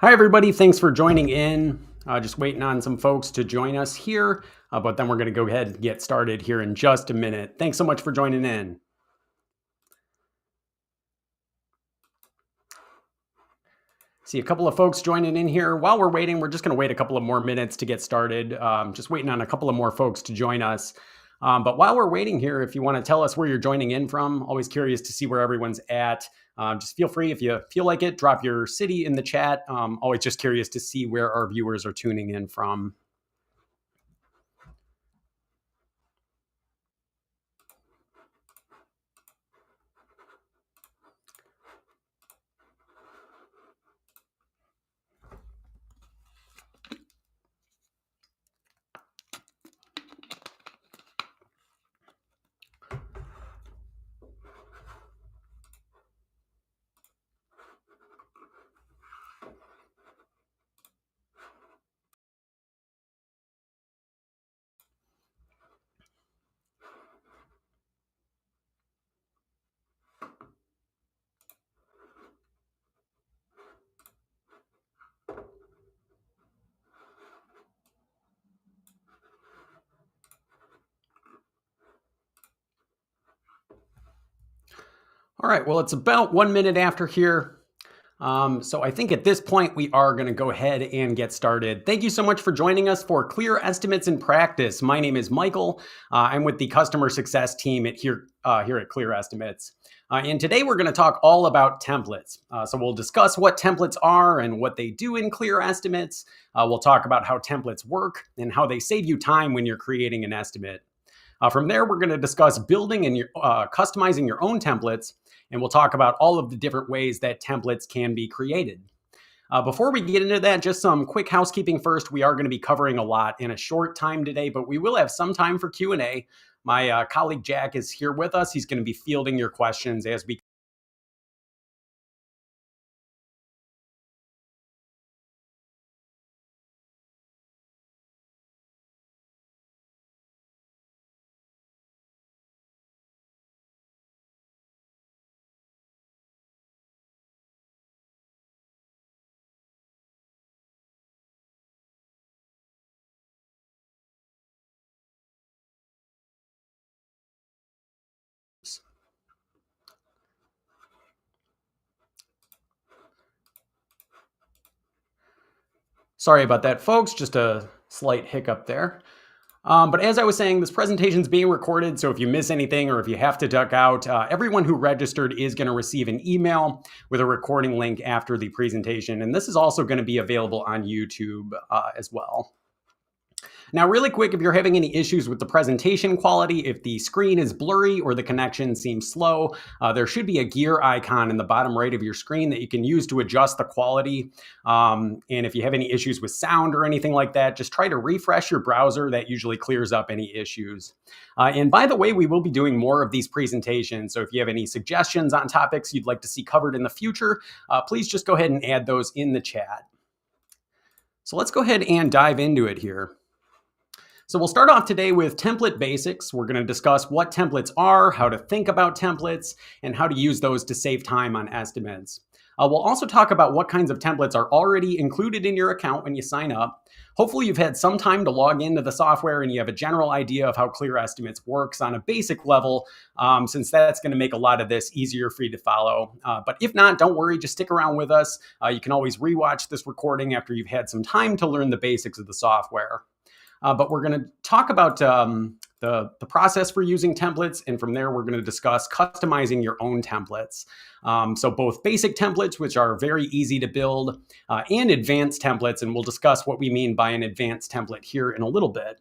Hi, everybody. Thanks for joining in. Just waiting on some folks to join us here, but then we're going to go ahead and get started here in just a minute. Thanks so much for joining in. See a couple of folks joining in here. While we're waiting, we're just going to wait a couple of more minutes to get started. Just waiting on a couple of more folks to join us. But while we're waiting here, if you want to tell us where you're joining in from, always curious to see where everyone's at. Just feel free, if you feel like it, drop your city in the chat. Always just curious to see where our viewers are tuning in from. All right, well, it's about 1 minute after here. So I think at this point we are going to go ahead and get started. Thank you so much for joining us for Clear Estimates in Practice. My name is Michael. I'm with the customer success team here at Clear Estimates. And today we're going to talk all about templates. So we'll discuss what templates are and what they do in Clear Estimates. We'll talk about how templates work and how they save you time when you're creating an estimate. From there, we're going to discuss building and customizing your own templates, and we'll talk about all of the different ways that templates can be created. Before we get into that, just some quick housekeeping first. We are going to be covering a lot in a short time today, but we will have some time for Q&A. My colleague Jack is here with us. He's going to be fielding your questions as we Sorry about that, folks. Just a slight hiccup there. But as I was saying, this presentation is being recorded, so if you miss anything or if you have to duck out, everyone who registered is going to receive an email with a recording link after the presentation. And this is also going to be available on YouTube as well. Now, really quick, if you're having any issues with the presentation quality, if the screen is blurry or the connection seems slow, there should be a gear icon in the bottom right of your screen that you can use to adjust the quality. And if you have any issues with sound or anything like that, just try to refresh your browser. That usually clears up any issues. And by the way, we will be doing more of these presentations. So if you have any suggestions on topics you'd like to see covered in the future, please just go ahead and add those in the chat. So let's go ahead and dive into it here. So we'll start off today with template basics. We're going to discuss what templates are, how to think about templates, and how to use those to save time on estimates. We'll also talk about what kinds of templates are already included in your account when you sign up. Hopefully you've had some time to log into the software and you have a general idea of how Clear Estimates works on a basic level, since that's going to make a lot of this easier for you to follow. But if not, don't worry, just stick around with us. You can always rewatch this recording after you've had some time to learn the basics of the software. But we're going to talk about the process for using templates. And from there, we're going to discuss customizing your own templates. So both basic templates, which are very easy to build, and advanced templates. And we'll discuss what we mean by an advanced template here in a little bit.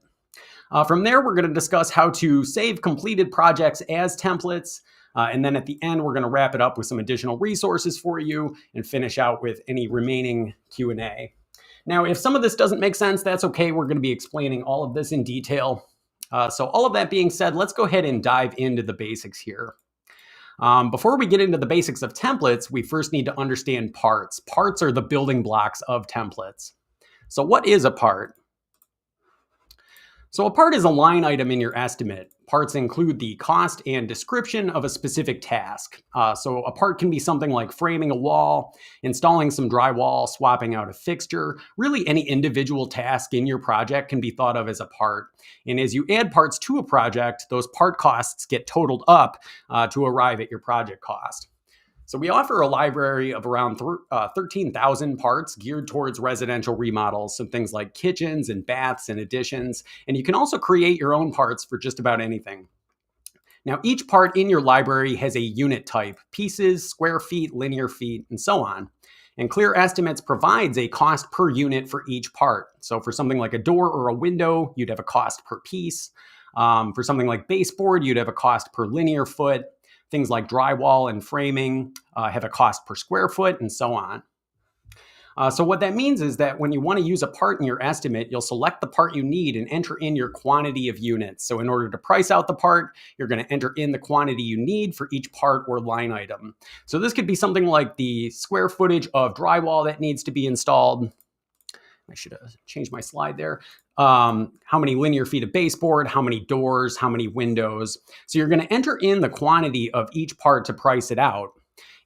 From there, we're going to discuss how to save completed projects as templates. And then at the end, we're going to wrap it up with some additional resources for you and finish out with any remaining Q&A. Now, if some of this doesn't make sense, that's okay. We're going to be explaining all of this in detail. So all of that being said, let's go ahead and dive into the basics here. Before we get into the basics of templates, we first need to understand parts. Parts are the building blocks of templates. So what is a part? So a part is a line item in your estimate. Parts include the cost and description of a specific task. So a part can be something like framing a wall, installing some drywall, swapping out a fixture. Really, any individual task in your project can be thought of as a part. And as you add parts to a project, those part costs get totaled up to arrive at your project cost. So we offer a library of around 13,000 parts geared towards residential remodels, so things like kitchens and baths and additions. And you can also create your own parts for just about anything. Now, each part in your library has a unit type: pieces, square feet, linear feet, and so on. And Clear Estimates provides a cost per unit for each part. So for something like a door or a window, you'd have a cost per piece. For something like baseboard, you'd have a cost per linear foot. Things like drywall and framing have a cost per square foot, and so on. So what that means is that when you want to use a part in your estimate, you'll select the part you need and enter in your quantity of units. So in order to price out the part, you're going to enter in the quantity you need for each part or line item. So this could be something like the square footage of drywall that needs to be installed. I should have changed my slide there. How many linear feet of baseboard, how many doors, how many windows. So you're going to enter in the quantity of each part to price it out.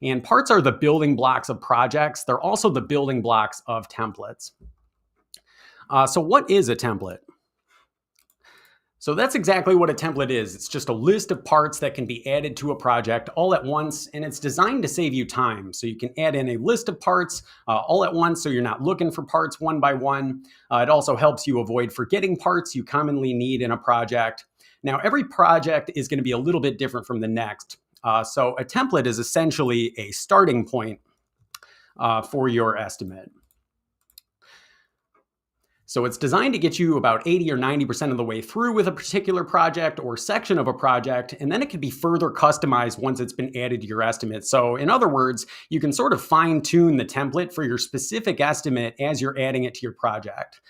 And parts are the building blocks of projects. They're also the building blocks of templates. So what is a template? So that's exactly what a template is. It's just a list of parts that can be added to a project all at once, and it's designed to save you time. So you can add in a list of parts all at once, so you're not looking for parts one by one. It also helps you avoid forgetting parts you commonly need in a project. Now, every project is going to be a little bit different from the next. So a template is essentially a starting point for your estimate. So it's designed to get you about 80 or 90% of the way through with a particular project or section of a project, and then it can be further customized once it's been added to your estimate. So in other words, you can sort of fine-tune the template for your specific estimate as you're adding it to your project.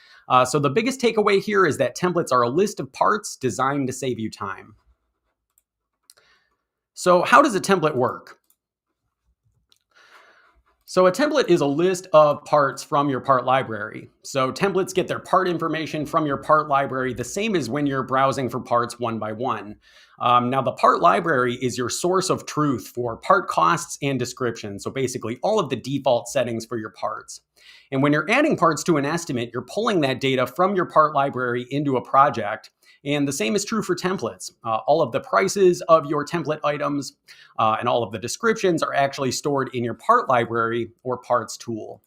So the biggest takeaway here is that templates are a list of parts designed to save you time. So how does a template work? So a template is a list of parts from your part library. So templates get their part information from your part library the same as when you're browsing for parts one by one. Now the part library is your source of truth for part costs and descriptions. So basically all of the default settings for your parts. And when you're adding parts to an estimate, you're pulling that data from your part library into a project. And the same is true for templates. All of the prices of your template items and all of the descriptions are actually stored in your part library or parts tool.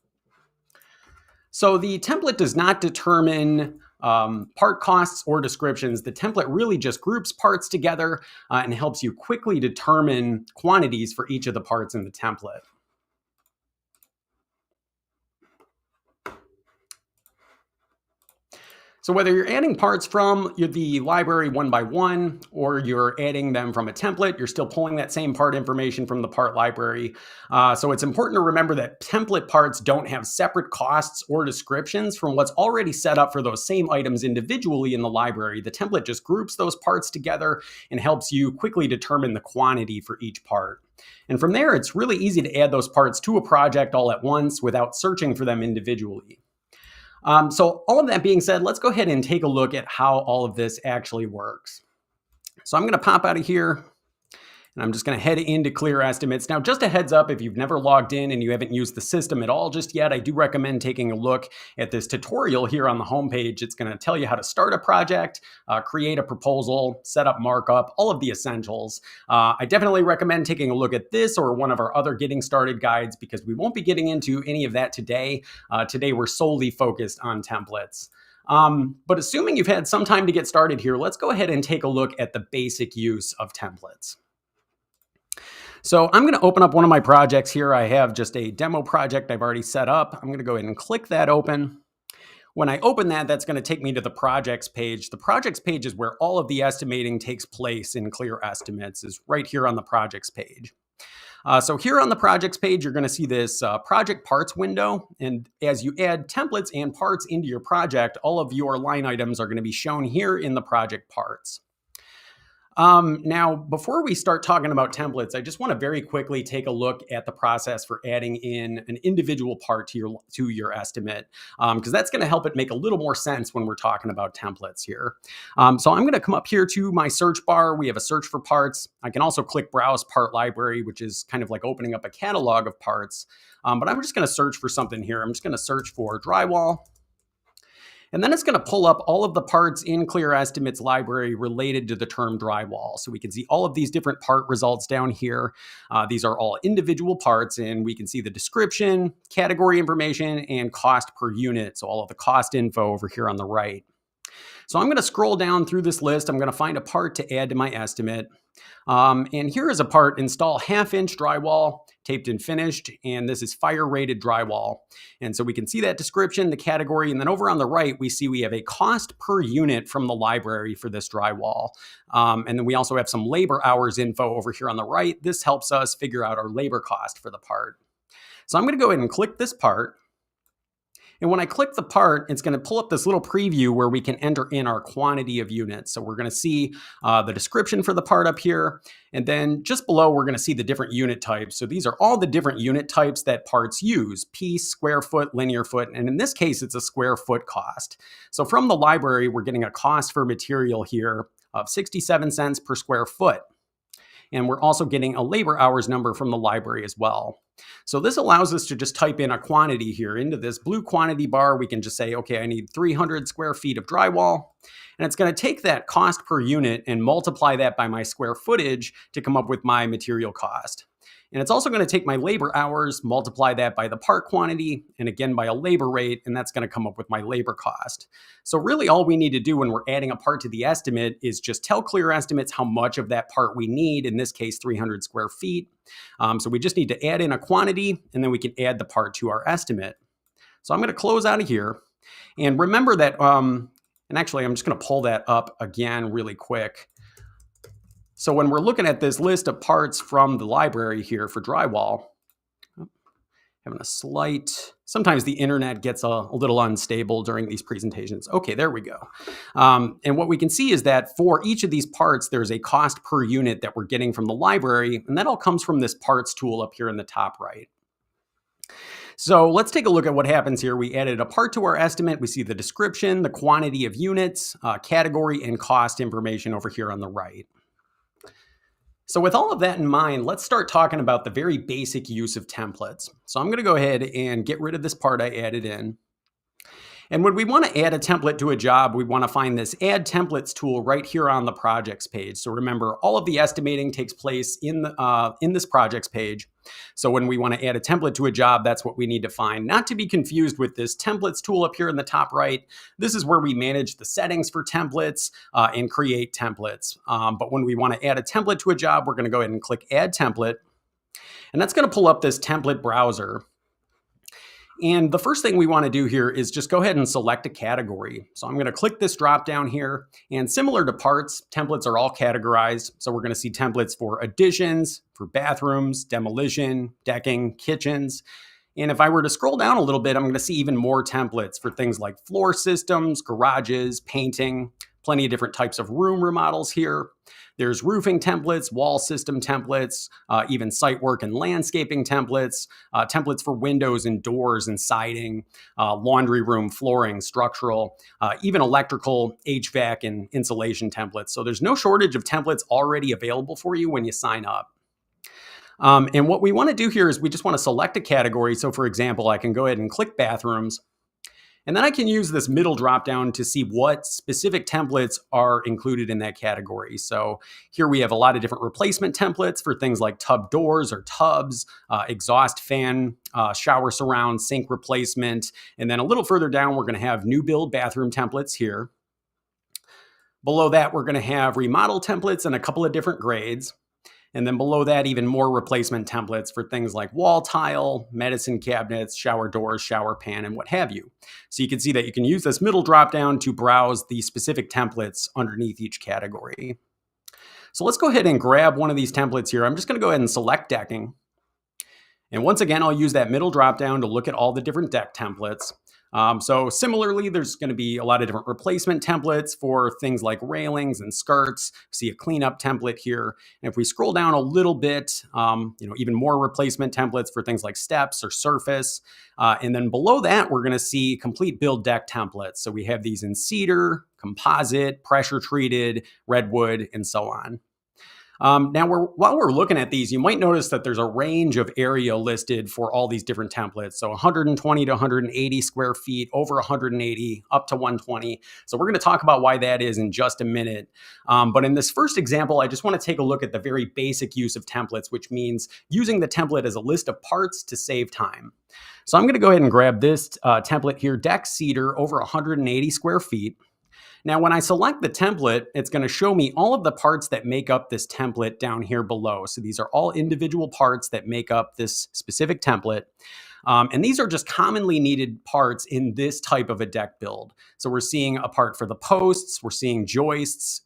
So the template does not determine part costs or descriptions. The template really just groups parts together and helps you quickly determine quantities for each of the parts in the template. So whether you're adding parts from the library one by one, or you're adding them from a template, you're still pulling that same part information from the part library. So it's important to remember that template parts don't have separate costs or descriptions from what's already set up for those same items individually in the library. The template just groups those parts together and helps you quickly determine the quantity for each part. And from there, it's really easy to add those parts to a project all at once without searching for them individually. So all of that being said, let's go ahead and take a look at how all of this actually works. So I'm going to pop out of here, and I'm just going to head into Clear Estimates. Now, just a heads up, if you've never logged in and you haven't used the system at all just yet, I do recommend taking a look at this tutorial here on the homepage. It's going to tell you how to start a project, create a proposal, set up markup, all of the essentials. I definitely recommend taking a look at this or one of our other getting started guides, because we won't be getting into any of that today. Today, we're solely focused on templates. But assuming you've had some time to get started here, let's go ahead and take a look at the basic use of templates. So I'm going to open up one of my projects here. I have just a demo project I've already set up. I'm going to go ahead and click that open. When I open that, that's going to take me to the projects page. The projects page is where all of the estimating takes place in Clear Estimates, is right here on the projects page. So here on the projects page, you're going to see this project parts window. And as you add templates and parts into your project, all of your line items are going to be shown here in the project parts. Now, before we start talking about templates, I just want to very quickly take a look at the process for adding in an individual part to your estimate, because that's going to help it make a little more sense when we're talking about templates here. So I'm going to come up here to my search bar. We have a search for parts. I can also click Browse Part Library, which is kind of like opening up a catalog of parts. But I'm just going to search for something here. I'm just going to search for drywall. And then it's going to pull up all of the parts in Clear Estimates library related to the term drywall. So we can see all of these different part results down here. These are all individual parts, and we can see the description, category information, and cost per unit. So all of the cost info over here on the right. So I'm going to scroll down through this list. I'm going to find a part to add to my estimate. And here is a part: install 1/2-inch drywall, taped and finished. And this is fire rated drywall. And so we can see that description, the category, and then over on the right, we see we have a cost per unit from the library for this drywall. And then we also have some labor hours info over here on the right. This helps us figure out our labor cost for the part. So I'm going to go ahead and click this part. And when I click the part, it's going to pull up this little preview where we can enter in our quantity of units. So we're going to see the description for the part up here. And then just below, we're going to see the different unit types. So these are all the different unit types that parts use: piece, square foot, linear foot. And in this case, it's a square foot cost. So from the library, we're getting a cost for material here of 67 cents per square foot. And we're also getting a labor hours number from the library as well. So this allows us to just type in a quantity here into this blue quantity bar. We can just say, okay, I need 300 square feet of drywall. And it's going to take that cost per unit and multiply that by my square footage to come up with my material cost. And it's also going to take my labor hours, multiply that by the part quantity, and again by a labor rate, and that's going to come up with my labor cost. So really all we need to do when we're adding a part to the estimate is just tell Clear Estimates how much of that part we need, in this case 300 square feet. So we just need to add in a quantity, and then we can add the part to our estimate. So I'm going to close out of here. And remember that, and actually I'm just going to pull that up again really quick. So when we're looking at this list of parts from the library here for drywall, having a slight, sometimes the internet gets a little unstable during these presentations. Okay, there we go. And what we can see is that for each of these parts, there's a cost per unit that we're getting from the library, and that all comes from this parts tool up here in the top right. So let's take a look at what happens here. We added a part to our estimate. We see the description, the quantity of units, category, and cost information over here on the right. So with all of that in mind, let's start talking about the very basic use of templates. So I'm going to go ahead and get rid of this part I added in. And when we want to add a template to a job, we want to find this Add Templates tool right here on the projects page. So remember, all of the estimating takes place in this projects page. So when we want to add a template to a job, that's what we need to find. Not to be confused with this templates tool up here in the top right. This is where we manage the settings for templates and create templates. But when we want to add a template to a job, we're going to go ahead and click Add Template. And that's going to pull up this template browser. And the first thing we want to do here is just go ahead and select a category. So I'm going to click this drop down here, and similar to parts, templates are all categorized. So we're going to see templates for additions, for bathrooms, demolition, decking, kitchens. And if I were to scroll down a little bit, I'm going to see even more templates for things like floor systems, garages, painting, plenty of different types of room remodels here. There's roofing templates, wall system templates, even site work and landscaping templates, templates for windows and doors and siding, laundry room, flooring, structural, even electrical, HVAC, and insulation templates. So there's no shortage of templates already available for you when you sign up. And what we want to do here is we just want to select a category. So for example, I can go ahead and click bathrooms. And then I can use this middle dropdown to see what specific templates are included in that category. So here we have a lot of different replacement templates for things like tub doors or tubs, exhaust fan, shower surround, sink replacement. And then a little further down, we're going to have new build bathroom templates here. Below that, we're going to have remodel templates in a couple of different grades. And then below that, even more replacement templates for things like wall tile, medicine cabinets, shower doors, shower pan, and what have you. So you can see that you can use this middle dropdown to browse the specific templates underneath each category. So let's go ahead and grab one of these templates here. I'm just going to go ahead and select decking. And once again, I'll use that middle dropdown to look at all the different deck templates. So similarly, there's going to be a lot of different replacement templates for things like railings and skirts. See a cleanup template here. And if we scroll down a little bit, even more replacement templates for things like steps or surface. And then below that, we're going to see complete build deck templates. So we have these in cedar, composite, pressure treated, redwood, and so on. Now, while we're looking at these, you might notice that there's a range of area listed for all these different templates. So 120 to 180 square feet, over 180, up to 120. So we're going to talk about why that is in just a minute. But in this first example, I just want to take a look at the very basic use of templates, which means using the template as a list of parts to save time. So I'm going to go ahead and grab this template here, deck cedar, over 180 square feet. Now, when I select the template, it's going to show me all of the parts that make up this template down here below. So these are all individual parts that make up this specific template. And these are just commonly needed parts in this type of a deck build. So we're seeing a part for the posts, we're seeing joists,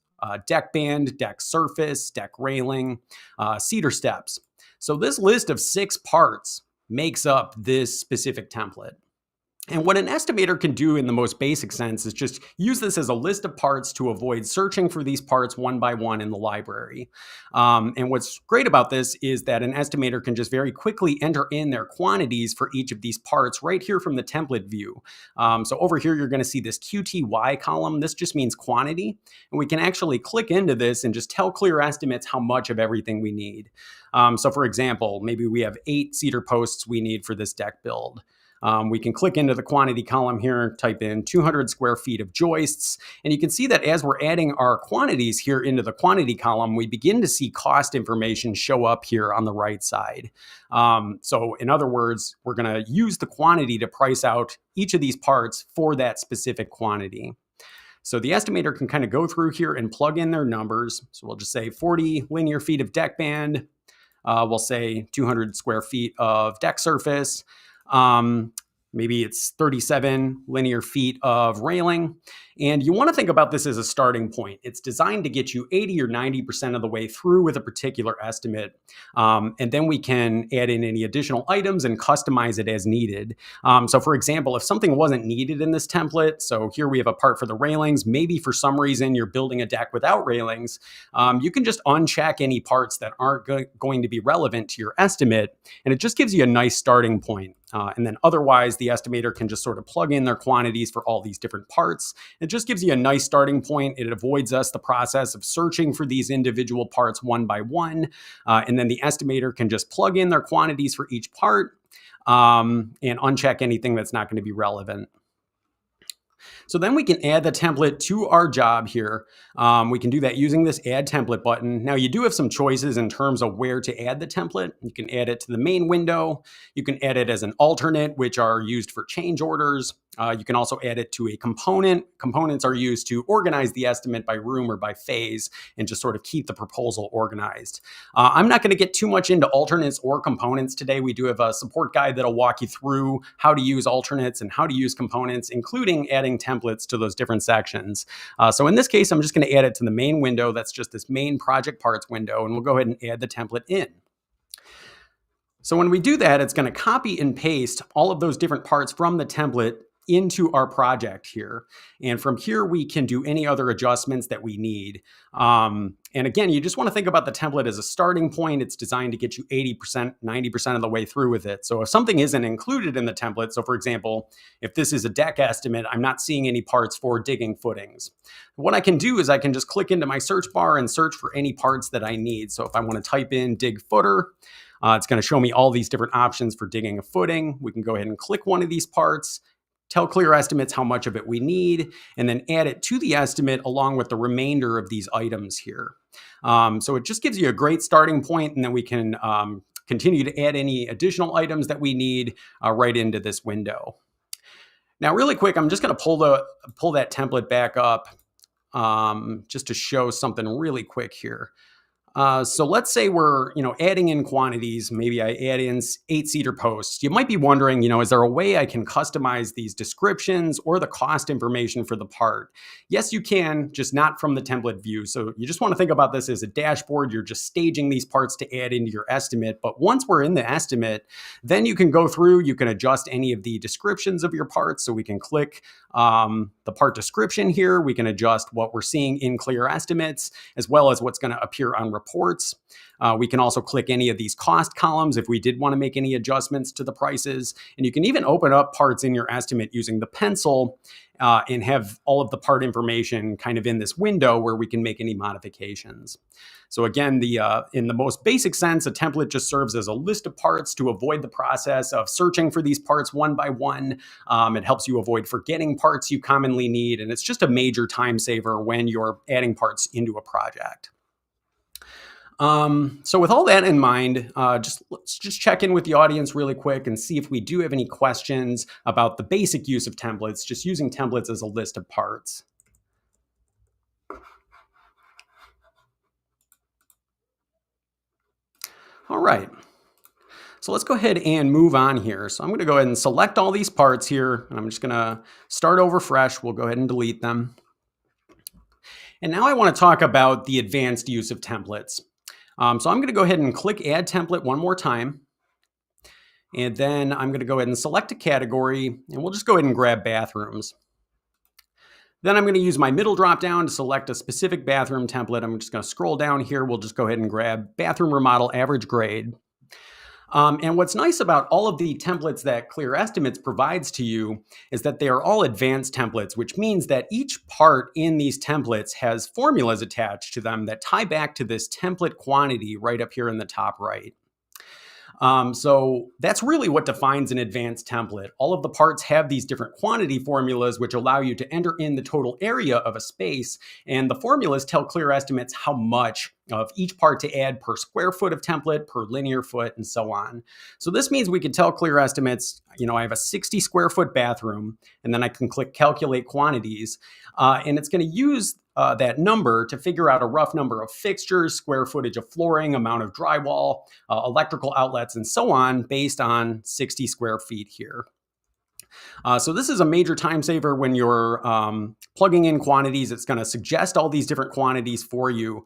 deck band, deck surface, deck railing, cedar steps. So this list of 6 parts makes up this specific template. And what an estimator can do in the most basic sense is just use this as a list of parts to avoid searching for these parts one by one in the library. And what's great about this is that an estimator can just very quickly enter in their quantities for each of these parts right here from the template view. So over here, you're going to see this QTY column. This just means quantity. And we can actually click into this and just tell Clear Estimates how much of everything we need. So for example, maybe we have 8 cedar posts we need for this deck build. We can click into the quantity column here, type in 200 square feet of joists, and you can see that as we're adding our quantities here into the quantity column, we begin to see cost information show up here on the right side. So in other words, we're going to use the quantity to price out each of these parts for that specific quantity. So the estimator can kind of go through here and plug in their numbers. So we'll just say 40 linear feet of deck band. We'll say 200 square feet of deck surface. Maybe it's 37 linear feet of railing. And you want to think about this as a starting point. It's designed to get you 80 or 90% of the way through with a particular estimate. And then we can add in any additional items and customize it as needed. So for example, if something wasn't needed in this template, so here we have a part for the railings, maybe for some reason you're building a deck without railings, you can just uncheck any parts that aren't going to be relevant to your estimate. And it just gives you a nice starting point. And then otherwise, the estimator can just sort of plug in their quantities for all these different parts. It just gives you a nice starting point. It avoids us the process of searching for these individual parts one by one. And then the estimator can just plug in their quantities for each part and uncheck anything that's not going to be relevant. So then we can add the template to our job here. We can do that using this Add Template button. Now you do have some choices in terms of where to add the template. You can add it to the main window. You can add it as an alternate, which are used for change orders. You can also add it to a component. Components are used to organize the estimate by room or by phase and just sort of keep the proposal organized. I'm not going to get too much into alternates or components today. We do have a support guide that'll walk you through how to use alternates and how to use components, including adding templates to those different sections. So in this case, I'm just going to add it to the main window. That's just this main project parts window, and we'll go ahead and add the template in. So when we do that, it's going to copy and paste all of those different parts from the template into our project here. And from here, we can do any other adjustments that we need. And again, you just want to think about the template as a starting point. It's designed to get you 80%, 90% of the way through with it. So if something isn't included in the template, so for example, if this is a deck estimate, I'm not seeing any parts for digging footings. What I can do is I can just click into my search bar and search for any parts that I need. So if I want to type in dig footer, it's going to show me all these different options for digging a footing. We can go ahead and click one of these parts, tell Clear Estimates how much of it we need, and then add it to the estimate along with the remainder of these items here. So it just gives you a great starting point, and then we can continue to add any additional items that we need right into this window. Now, really quick, I'm just going to pull that template back up just to show something really quick here. So let's say we're, adding in quantities. Maybe I add in 8 cedar posts. You might be wondering, is there a way I can customize these descriptions or the cost information for the part? Yes, you can, just not from the template view. So you just want to think about this as a dashboard. You're just staging these parts to add into your estimate. But once we're in the estimate, then you can go through, you can adjust any of the descriptions of your parts. So we can click the part description here. We can adjust what we're seeing in clear estimates, as well as what's going to appear on reports. We can also click any of these cost columns if we did want to make any adjustments to the prices. And you can even open up parts in your estimate using the pencil and have all of the part information kind of in this window where we can make any modifications. So again, in the most basic sense, a template just serves as a list of parts to avoid the process of searching for these parts one by one. It helps you avoid forgetting parts you commonly need, and it's just a major time saver when you're adding parts into a project. So with all that in mind, let's just check in with the audience really quick and see if we do have any questions about the basic use of templates, just using templates as a list of parts. All right. So let's go ahead and move on here. So I'm going to go ahead and select all these parts here, and I'm just going to start over fresh. We'll go ahead and delete them. And now I want to talk about the advanced use of templates. So I'm going to go ahead and click Add Template one more time. And then I'm going to go ahead and select a category, and we'll just go ahead and grab bathrooms. Then I'm going to use my middle drop down to select a specific bathroom template. I'm just going to scroll down here. We'll just go ahead and grab bathroom remodel average grade. And what's nice about all of the templates that Clear Estimates provides to you is that they are all advanced templates, which means that each part in these templates has formulas attached to them that tie back to this template quantity right up here in the top right. So that's really what defines an advanced template. All of the parts have these different quantity formulas, which allow you to enter in the total area of a space. And the formulas tell Clear Estimates how much of each part to add per square foot of template, per linear foot, and so on. So this means we can tell Clear Estimates, I have a 60 square foot bathroom, and then I can click calculate quantities, and it's going to use that number to figure out a rough number of fixtures, square footage of flooring, amount of drywall, electrical outlets, and so on based on 60 square feet here. So this is a major time saver when you're plugging in quantities. It's going to suggest all these different quantities for you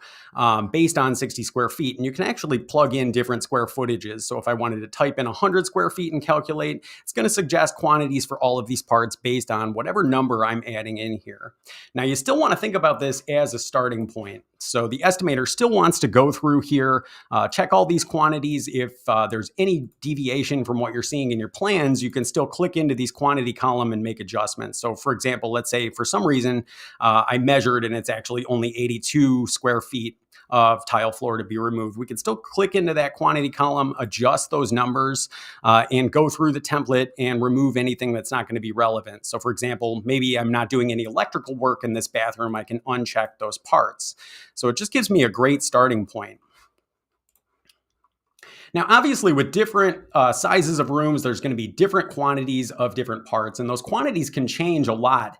based on 60 square feet. And you can actually plug in different square footages. So if I wanted to type in 100 square feet and calculate, it's going to suggest quantities for all of these parts based on whatever number I'm adding in here. Now, you still want to think about this as a starting point. So the estimator still wants to go through here, check all these quantities. If there's any deviation from what you're seeing in your plans, you can still click into these quantity column and make adjustments. So for example, let's say for some reason I measured and it's actually only 82 square feet of tile floor to be removed. We can still click into that quantity column, adjust those numbers, and go through the template and remove anything that's not going to be relevant. So for example, maybe I'm not doing any electrical work in this bathroom. I can uncheck those parts. So it just gives me a great starting point. Now, obviously, with different sizes of rooms, there's going to be different quantities of different parts, and those quantities can change a lot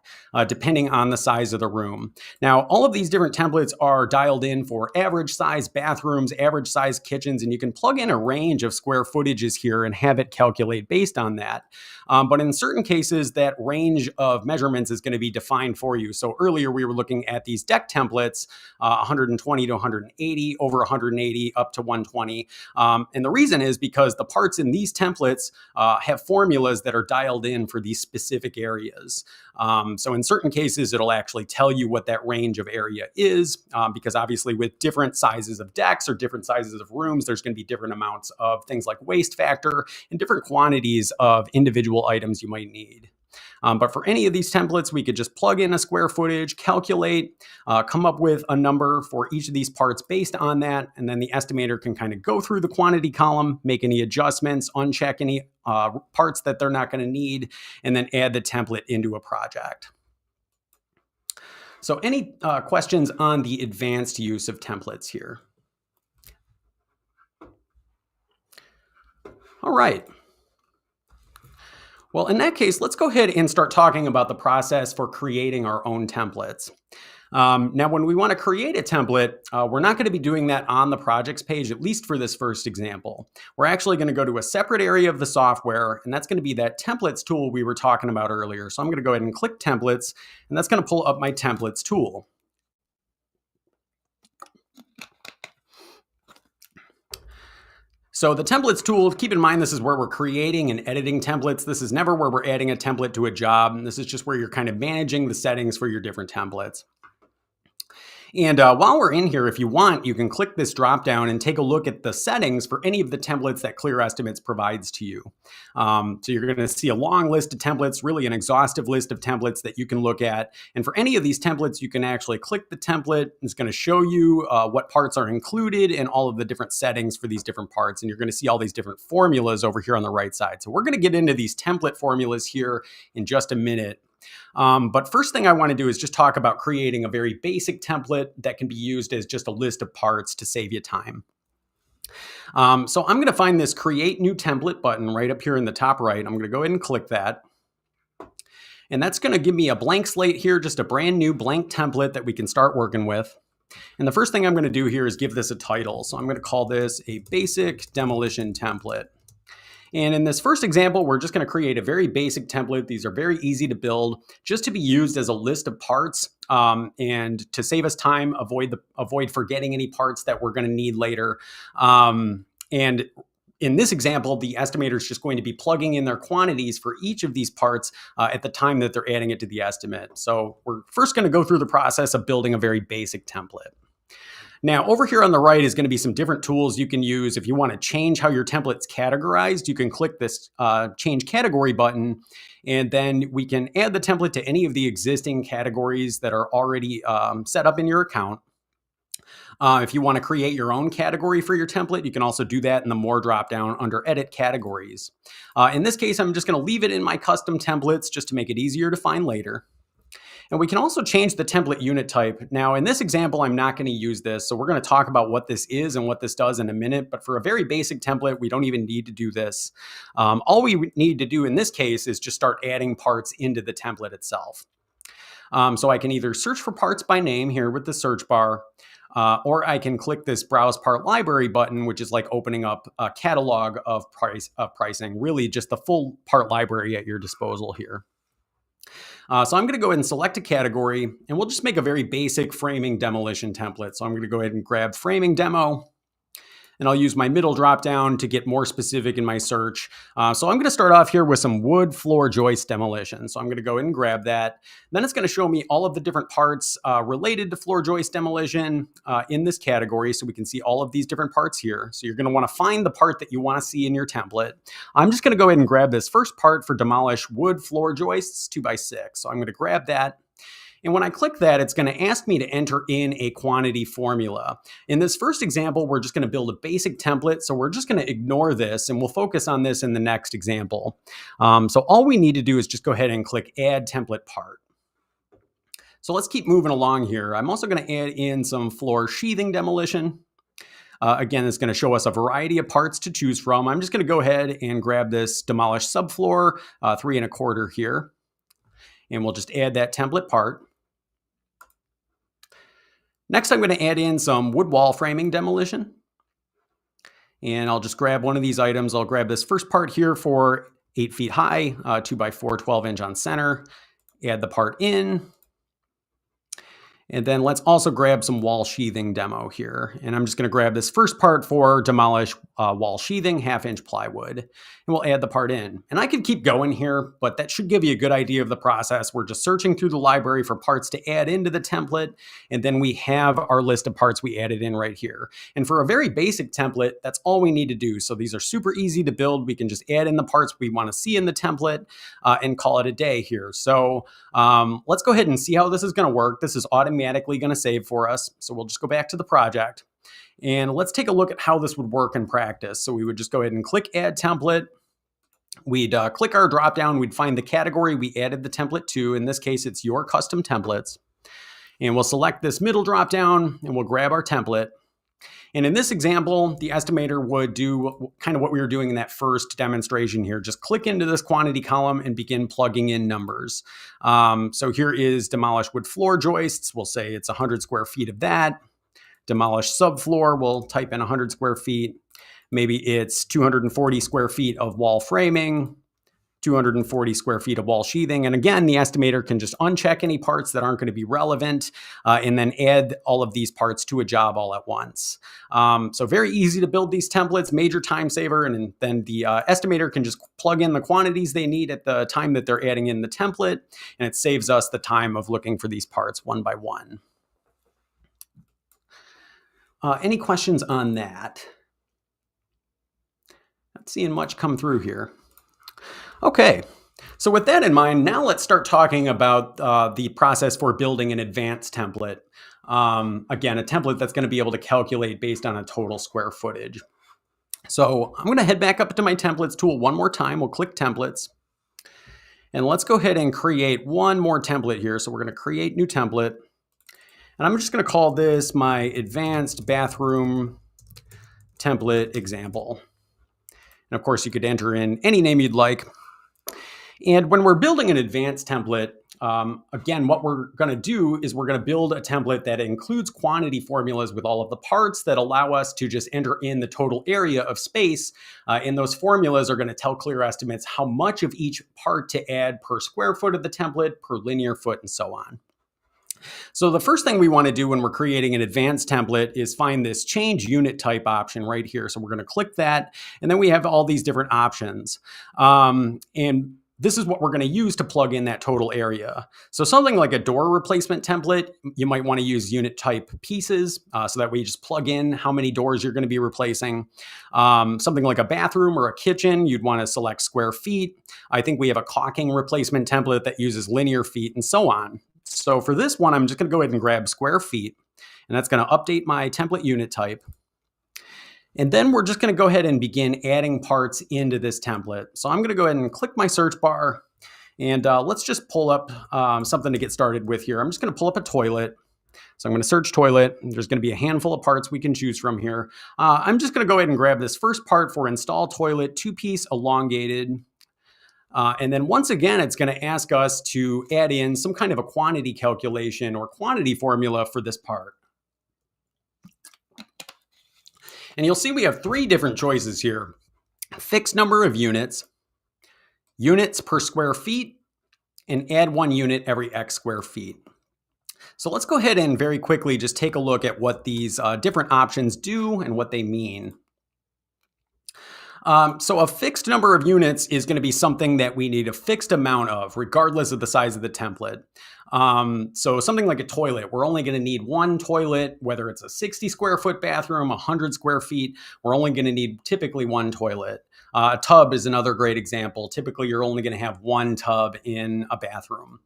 depending on the size of the room. Now, all of these different templates are dialed in for average size bathrooms, average size kitchens, and you can plug in a range of square footages here and have it calculate based on that. But in certain cases, that range of measurements is going to be defined for you. So earlier, we were looking at these deck templates, 120 to 180, over 180, up to 120. And the reason is because the parts in these templates have formulas that are dialed in for these specific areas. So in certain cases, it'll actually tell you what that range of area is, because obviously with different sizes of decks or different sizes of rooms, there's going to be different amounts of things like waste factor and different quantities of individual items you might need. But for any of these templates, we could just plug in a square footage, calculate, come up with a number for each of these parts based on that. And then the estimator can kind of go through the quantity column, make any adjustments, uncheck any parts that they're not going to need, and then add the template into a project. So any questions on the advanced use of templates here? All right. Well, in that case, let's go ahead and start talking about the process for creating our own templates. Now, when we want to create a template, we're not going to be doing that on the projects page, at least for this first example. We're actually going to go to a separate area of the software, and that's going to be that templates tool we were talking about earlier. So I'm going to go ahead and click templates, and that's going to pull up my templates tool. So the templates tool, keep in mind, this is where we're creating and editing templates. This is never where we're adding a template to a job. This is just where you're kind of managing the settings for your different templates. And while we're in here, if you want, you can click this drop down and take a look at the settings for any of the templates that Clear Estimates provides to you. So you're going to see a long list of templates, really an exhaustive list of templates that you can look at. And for any of these templates, you can actually click the template. It's going to show you what parts are included and all of the different settings for these different parts. And you're going to see all these different formulas over here on the right side. So we're going to get into these template formulas here in just a minute. But first thing I want to do is just talk about creating a very basic template that can be used as just a list of parts to save you time. So I'm going to find this Create New Template button right up here in the top right. I'm going to go ahead and click that. And that's going to give me a blank slate here, just a brand new blank template that we can start working with. And the first thing I'm going to do here is give this a title. So I'm going to call this a basic demolition template. And in this first example, we're just going to create a very basic template. These are very easy to build, just to be used as a list of parts and to save us time, avoid forgetting any parts that we're going to need later. And in this example, the estimator is just going to be plugging in their quantities for each of these parts at the time that they're adding it to the estimate. So we're first going to go through the process of building a very basic template. Now, over here on the right is going to be some different tools you can use. If you want to change how your template's categorized, you can click this Change Category button, and then we can add the template to any of the existing categories that are already set up in your account. If you want to create your own category for your template, you can also do that in the More dropdown under Edit Categories. In this case, I'm just going to leave it in my custom templates just to make it easier to find later. And we can also change the template unit type. Now, in this example, I'm not going to use this. So we're going to talk about what this is and what this does in a minute. But for a very basic template, we don't even need to do this. All we need to do in this case is just start adding parts into the template itself. So I can either search for parts by name here with the search bar, or I can click this Browse Part Library button, which is like opening up a catalog of pricing, really just the full part library at your disposal here. So I'm going to go ahead and select a category, and we'll just make a very basic framing demolition template. So I'm going to go ahead and grab framing demo, and I'll use my middle dropdown to get more specific in my search. So I'm going to start off here with some wood floor joist demolition. So I'm going to go ahead and grab that. Then it's going to show me all of the different parts related to floor joist demolition in this category. So we can see all of these different parts here. So you're going to want to find the part that you want to see in your template. I'm just going to go ahead and grab this first part for demolish wood floor joists 2x6. So I'm going to grab that. And when I click that, it's going to ask me to enter in a quantity formula. In this first example, we're just going to build a basic template. So we're just going to ignore this, and we'll focus on this in the next example. So all we need to do is just go ahead and click Add Template Part. So let's keep moving along here. I'm also going to add in some floor sheathing demolition. Again, it's going to show us a variety of parts to choose from. I'm just going to go ahead and grab this demolish subfloor 3 1/4 here. And we'll just add that template part. Next, I'm going to add in some wood wall framing demolition. And I'll just grab one of these items. I'll grab this first part here for 8 feet high, 2x4, 12-inch on center. Add the part in. And then let's also grab some wall sheathing demo here. And I'm just going to grab this first part for demolish wall sheathing, 1/2-inch plywood. And we'll add the part in. And I could keep going here, but that should give you a good idea of the process. We're just searching through the library for parts to add into the template. And then we have our list of parts we added in right here. And for a very basic template, that's all we need to do. So these are super easy to build. We can just add in the parts we want to see in the template and call it a day here. So let's go ahead and see how this is going to work. This is automatically going to save for us. So we'll just go back to the project. And let's take a look at how this would work in practice. So we would just go ahead and click Add Template. We'd click our dropdown. We'd find the category we added the template to. In this case, it's Your Custom Templates. And we'll select this middle dropdown, and we'll grab our template. And in this example, the estimator would do kind of what we were doing in that first demonstration here. Just click into this quantity column and begin plugging in numbers. So here is demolished wood floor joists. We'll say it's 100 square feet of that. Demolished subfloor, we'll type in 100 square feet. Maybe it's 240 square feet of wall framing, 240 square feet of wall sheathing. And again, the estimator can just uncheck any parts that aren't going to be relevant and then add all of these parts to a job all at once. So very easy to build these templates, major time saver. And then the estimator can just plug in the quantities they need at the time that they're adding in the template. And it saves us the time of looking for these parts one by one. Any questions on that? Not seeing much come through here. Okay, so with that in mind, now let's start talking about the process for building an advanced template. Again, a template that's going to be able to calculate based on a total square footage. So I'm going to head back up to my templates tool one more time. We'll click templates. And let's go ahead and create one more template here. So we're going to create new template. And I'm just going to call this my advanced bathroom template example. And of course, you could enter in any name you'd like. And when we're building an advanced template, again, what we're going to do is we're going to build a template that includes quantity formulas with all of the parts that allow us to just enter in the total area of space. And those formulas are going to tell Clear Estimates how much of each part to add per square foot of the template, per linear foot, and so on. So the first thing we want to do when we're creating an advanced template is find this change unit type option right here. So we're going to click that, and then we have all these different options. And this is what we're going to use to plug in that total area. So something like a door replacement template, you might want to use unit type pieces so that way you just plug in how many doors you're going to be replacing. Something like a bathroom or a kitchen, you'd want to select square feet. I think we have a caulking replacement template that uses linear feet and so on. So for this one, I'm just going to go ahead and grab square feet, and that's going to update my template unit type. And then we're just going to go ahead and begin adding parts into this template. So I'm going to go ahead and click my search bar, and let's just pull up something to get started with here. I'm just going to pull up a toilet. So I'm going to search toilet. There's going to be a handful of parts we can choose from here. I'm just going to go ahead and grab this first part for install toilet, 2-piece elongated. And then once again, it's going to ask us to add in some kind of a quantity calculation or quantity formula for this part. And you'll see we have 3 different choices here: fixed number of units, units per square feet, and add 1 unit every X square feet. So let's go ahead and very quickly just take a look at what these different options do and what they mean. So a fixed number of units is going to be something that we need a fixed amount of, regardless of the size of the template. So something like a toilet, we're only going to need 1 toilet, whether it's a 60 square foot bathroom, 100 square feet, we're only going to need typically 1 toilet. A tub is another great example. Typically, you're only going to have 1 tub in a bathroom.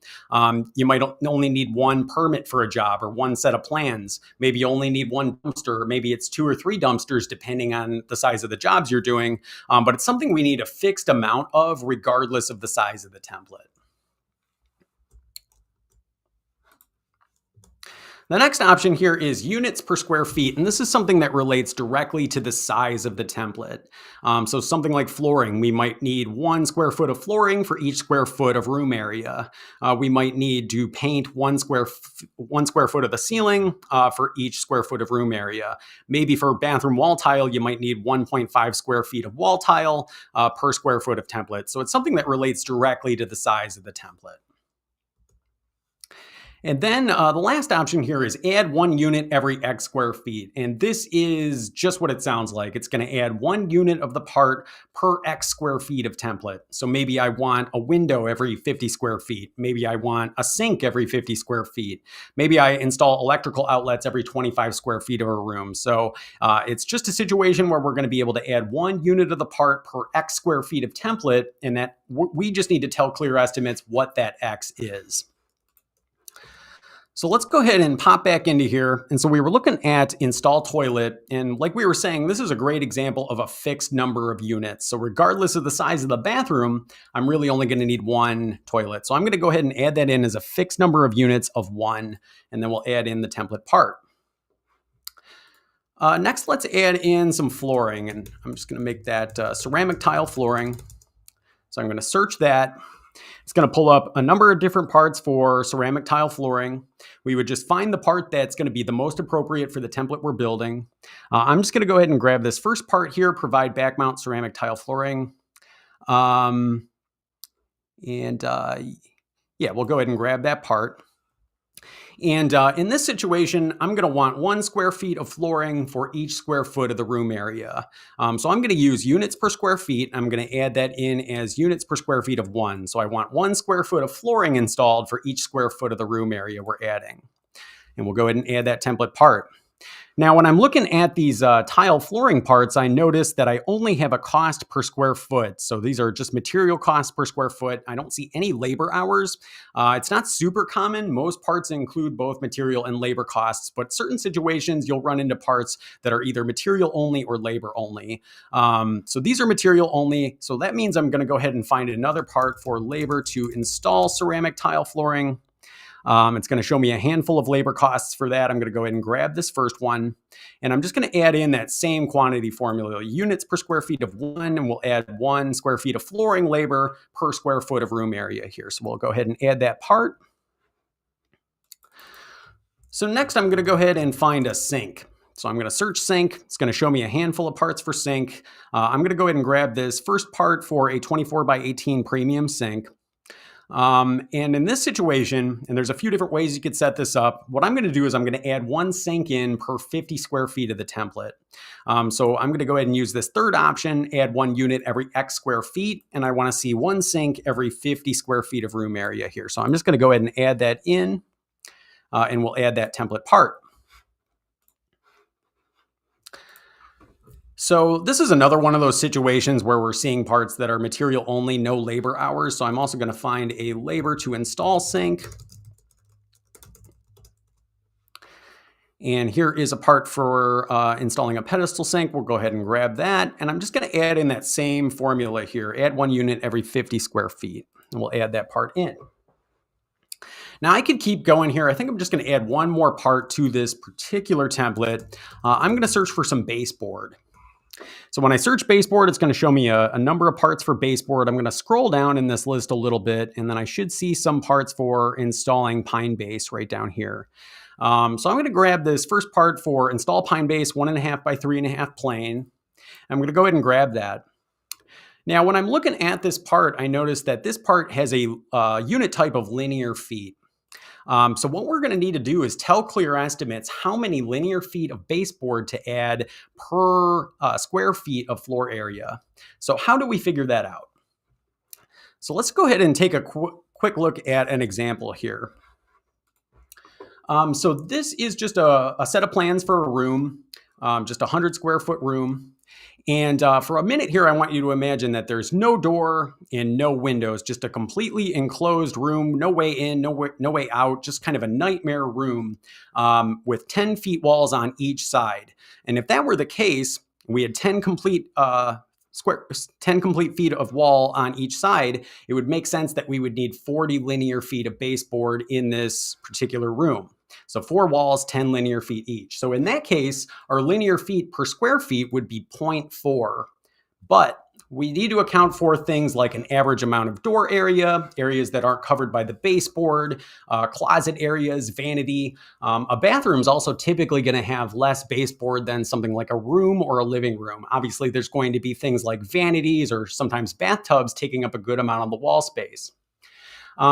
You might only need 1 permit for a job or 1 set of plans. Maybe you only need 1 dumpster, or maybe it's 2 or 3 dumpsters, depending on the size of the jobs you're doing. But it's something we need a fixed amount of, regardless of the size of the template. The next option here is units per square feet, and this is something that relates directly to the size of the template. So something like flooring, we might need 1 square foot of flooring for each square foot of room area. We might need to paint 1 square foot of the ceiling for each square foot of room area. Maybe for bathroom wall tile, you might need 1.5 square feet of wall tile per square foot of template. So it's something that relates directly to the size of the template. And then the last option here is add 1 unit every X square feet. And this is just what it sounds like. It's going to add 1 unit of the part per X square feet of template. So maybe I want a window every 50 square feet. Maybe I want a sink every 50 square feet. Maybe I install electrical outlets every 25 square feet of a room. So it's just a situation where we're going to be able to add 1 unit of the part per X square feet of template. And that we just need to tell Clear Estimates what that X is. So let's go ahead and pop back into here. And so we were looking at install toilet. And like we were saying, this is a great example of a fixed number of units. So regardless of the size of the bathroom, I'm really only going to need 1 toilet. So I'm going to go ahead and add that in as a fixed number of units of 1. And then we'll add in the template part. Next, let's add in some flooring, and I'm just going to make that ceramic tile flooring. So I'm going to search that. It's going to pull up a number of different parts for ceramic tile flooring. We would just find the part that's going to be the most appropriate for the template we're building. I'm just going to go ahead and grab this first part here, provide back mount ceramic tile flooring. Yeah, we'll go ahead and grab that part. And in this situation, I'm going to want 1 square feet of flooring for each square foot of the room area. So I'm going to use units per square feet. I'm going to add that in as units per square feet of 1. So I want 1 square foot of flooring installed for each square foot of the room area we're adding. And we'll go ahead and add that template part. Now, when I'm looking at these tile flooring parts, I notice that I only have a cost per square foot. So these are just material costs per square foot. I don't see any labor hours. It's not super common. Most parts include both material and labor costs, but certain situations you'll run into parts that are either material only or labor only. So these are material only. So that means I'm going to go ahead and find another part for labor to install ceramic tile flooring. It's going to show me a handful of labor costs for that. I'm going to go ahead and grab this first one, and I'm just going to add in that same quantity formula, units per square feet of 1, and we'll add 1 square feet of flooring labor per square foot of room area here. So we'll go ahead and add that part. So next I'm going to go ahead and find a sink. So I'm going to search sink. It's going to show me a handful of parts for sink. I'm going to go ahead and grab this first part for a 24 by 18 premium sink. And in this situation, and there's a few different ways you could set this up, what I'm going to do is I'm going to add 1 sink in per 50 square feet of the template. So I'm going to go ahead and use this third option, add 1 unit every X square feet, and I want to see 1 sink every 50 square feet of room area here. So I'm just going to go ahead and add that in, and we'll add that template part. So this is another one of those situations where we're seeing parts that are material only, no labor hours. So I'm also going to find a labor to install sink. And here is a part for installing a pedestal sink. We'll go ahead and grab that. And I'm just going to add in that same formula here. Add 1 unit every 50 square feet. And we'll add that part in. Now I could keep going here. I think I'm just going to add one more part to this particular template. I'm going to search for some baseboard. So when I search baseboard, it's going to show me a number of parts for baseboard. I'm going to scroll down in this list a little bit, and then I should see some parts for installing pine base right down here. So I'm going to grab this first part for install pine base 1.5 by 3.5 plane. I'm going to go ahead and grab that. Now, when I'm looking at this part, I notice that this part has a unit type of linear feet. So what we're going to need to do is tell Clear Estimates how many linear feet of baseboard to add per square feet of floor area. So how do we figure that out? So let's go ahead and take a quick look at an example here. So this is just a set of plans for a room, just a 100 square foot room. And for a minute here, I want you to imagine that there's no door and no windows, just a completely enclosed room, no way in, no way out, just kind of a nightmare room with 10 feet walls on each side. And if that were the case, we had 10 complete feet of wall on each side, it would make sense that we would need 40 linear feet of baseboard in this particular room. So 4 walls, 10 linear feet each. So in that case, our linear feet per square feet would be 0.4. But we need to account for things like an average amount of door area, areas that aren't covered by the baseboard, closet areas, vanity. A bathroom is also typically going to have less baseboard than something like a room or a living room. Obviously, there's going to be things like vanities or sometimes bathtubs taking up a good amount of the wall space.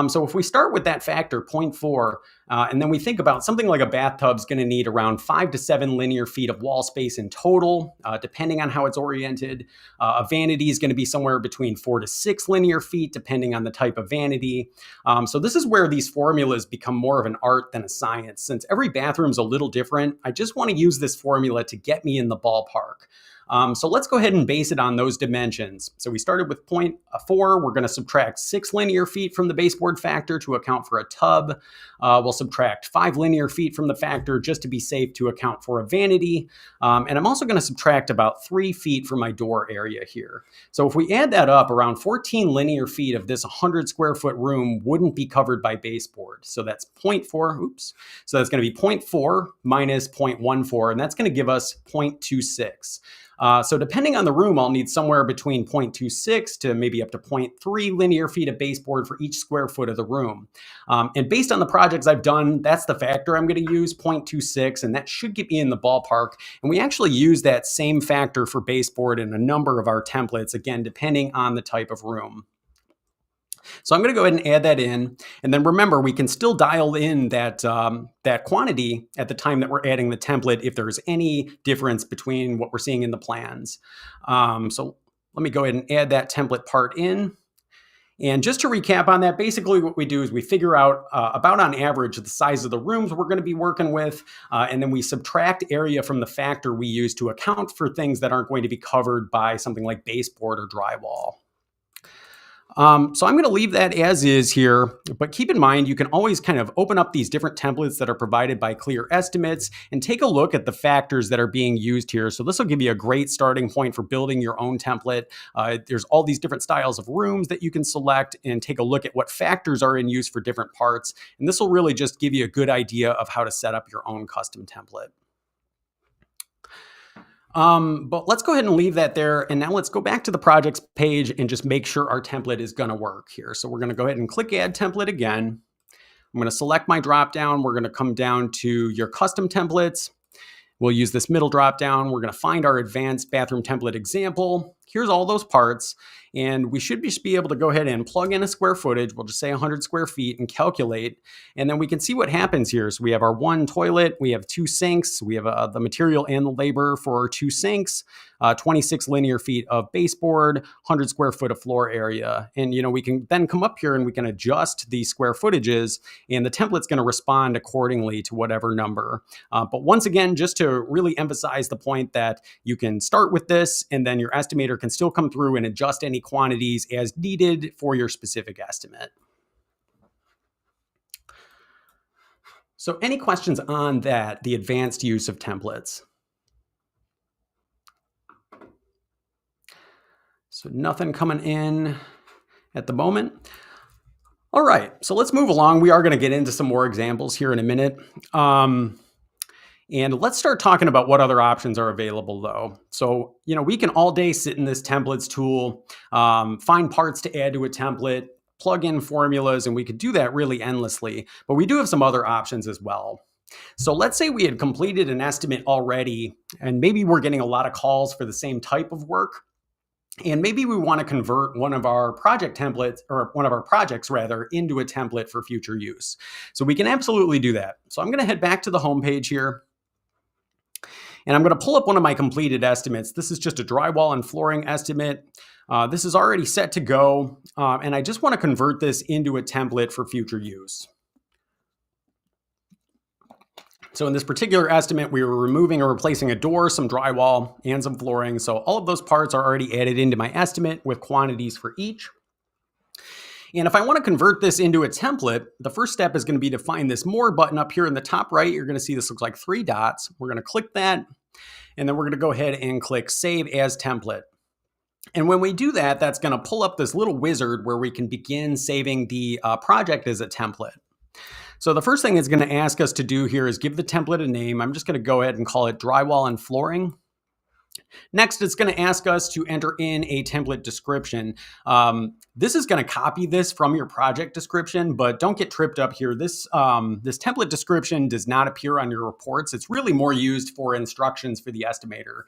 So if we start with that factor, 0.4, and then we think about something like a bathtub is going to need around 5 to 7 linear feet of wall space in total, depending on how it's oriented. A vanity is going to be somewhere between 4 to 6 linear feet, depending on the type of vanity. So this is where these formulas become more of an art than a science. Since every bathroom is a little different, I just want to use this formula to get me in the ballpark. So let's go ahead and base it on those dimensions. So we started with 0.4. We're going to subtract 6 linear feet from the baseboard factor to account for a tub. We'll subtract 5 linear feet from the factor just to be safe to account for a vanity. And I'm also going to subtract about 3 feet from my door area here. So if we add that up, around 14 linear feet of this 100 square foot room wouldn't be covered by baseboard. So that's 0.4, oops. So that's going to be 0.4 minus 0.14, and that's going to give us 0.26. So depending on the room, I'll need somewhere between 0.26 to maybe up to 0.3 linear feet of baseboard for each square foot of the room. And based on the projects I've done, that's the factor I'm going to use, 0.26, and that should get me in the ballpark. And we actually use that same factor for baseboard in a number of our templates, again, depending on the type of room. So I'm going to go ahead and add that in. And then remember, we can still dial in that, that quantity at the time that we're adding the template if there's any difference between what we're seeing in the plans. So let me go ahead and add that template part in. And just to recap on that, basically what we do is we figure out about on average the size of the rooms we're going to be working with, and then we subtract area from the factor we use to account for things that aren't going to be covered by something like baseboard or drywall. So I'm going to leave that as is here, but keep in mind, you can always kind of open up these different templates that are provided by Clear Estimates and take a look at the factors that are being used here. So this will give you a great starting point for building your own template. There's all these different styles of rooms that you can select and take a look at what factors are in use for different parts. And this will really just give you a good idea of how to set up your own custom template. But let's go ahead and leave that there. And now let's go back to the projects page and just make sure our template is going to work here. So we're going to go ahead and click Add Template again. I'm going to select my dropdown. We're going to come down to your custom templates. We'll use this middle dropdown. We're going to find our advanced bathroom template example. Here's all those parts. And we should just be able to go ahead and plug in a square footage. We'll just say 100 square feet and calculate. And then we can see what happens here. So we have our 1 toilet, we have 2 sinks, we have the material and the labor for our 2 sinks, 26 linear feet of baseboard, 100 square foot of floor area. And we can then come up here and we can adjust the square footages, and the template's going to respond accordingly to whatever number. But once again, just to really emphasize the point that you can start with this, and then your estimator can still come through and adjust any quantities as needed for your specific estimate. So any questions on that, the advanced use of templates? So nothing coming in at the moment. All right, so let's move along. We are going to get into some more examples here in a minute. And let's start talking about what other options are available though. So, we can all day sit in this templates tool, find parts to add to a template, plug in formulas, and we could do that really endlessly. But we do have some other options as well. So let's say we had completed an estimate already, and maybe we're getting a lot of calls for the same type of work. And maybe we want to convert one of our project templates, or one of our projects rather, into a template for future use. So we can absolutely do that. So I'm going to head back to the home page here. And I'm going to pull up one of my completed estimates. This is just a drywall and flooring estimate. This is already set to go. And I just want to convert this into a template for future use. So in this particular estimate, we were removing or replacing a door, some drywall, and some flooring. So all of those parts are already added into my estimate with quantities for each. And if I want to convert this into a template, the first step is going to be to find this More button up here in the top right. You're going to see this looks like 3 dots. We're going to click that, and then we're going to go ahead and click Save as Template. And when we do that, that's going to pull up this little wizard where we can begin saving the project as a template. So the first thing it's going to ask us to do here is give the template a name. I'm just going to go ahead and call it Drywall and Flooring. Next, it's going to ask us to enter in a template description. This is going to copy this from your project description, but don't get tripped up here. This template description does not appear on your reports. It's really more used for instructions for the estimator.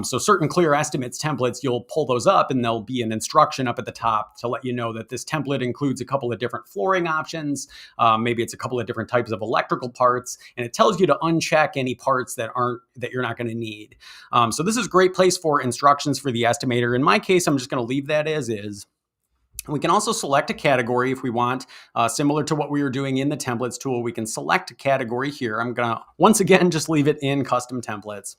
So certain Clear Estimates templates, you'll pull those up and there'll be an instruction up at the top to let you know that this template includes a couple of different flooring options. Maybe it's a couple of different types of electrical parts, and it tells you to uncheck any parts that you're not going to need. So this is a great place for instructions for the estimator. In my case, I'm just going to leave that as is. We can also select a category if we want, similar to what we were doing in the templates tool. We can select a category here. I'm going to, once again, just leave it in custom templates.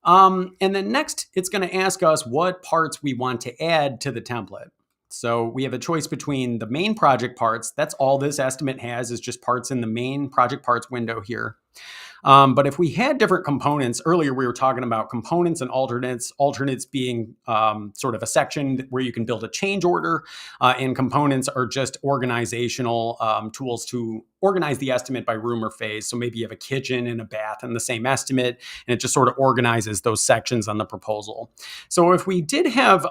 And then next, it's going to ask us what parts we want to add to the template. So we have a choice between the main project parts. That's all this estimate has, is just parts in the main project parts window here. But if we had different components, earlier we were talking about components and alternates being sort of a section where you can build a change order, and components are just organizational tools to organize the estimate by room or phase. So maybe you have a kitchen and a bath in the same estimate, and it just sort of organizes those sections on the proposal. So if we did have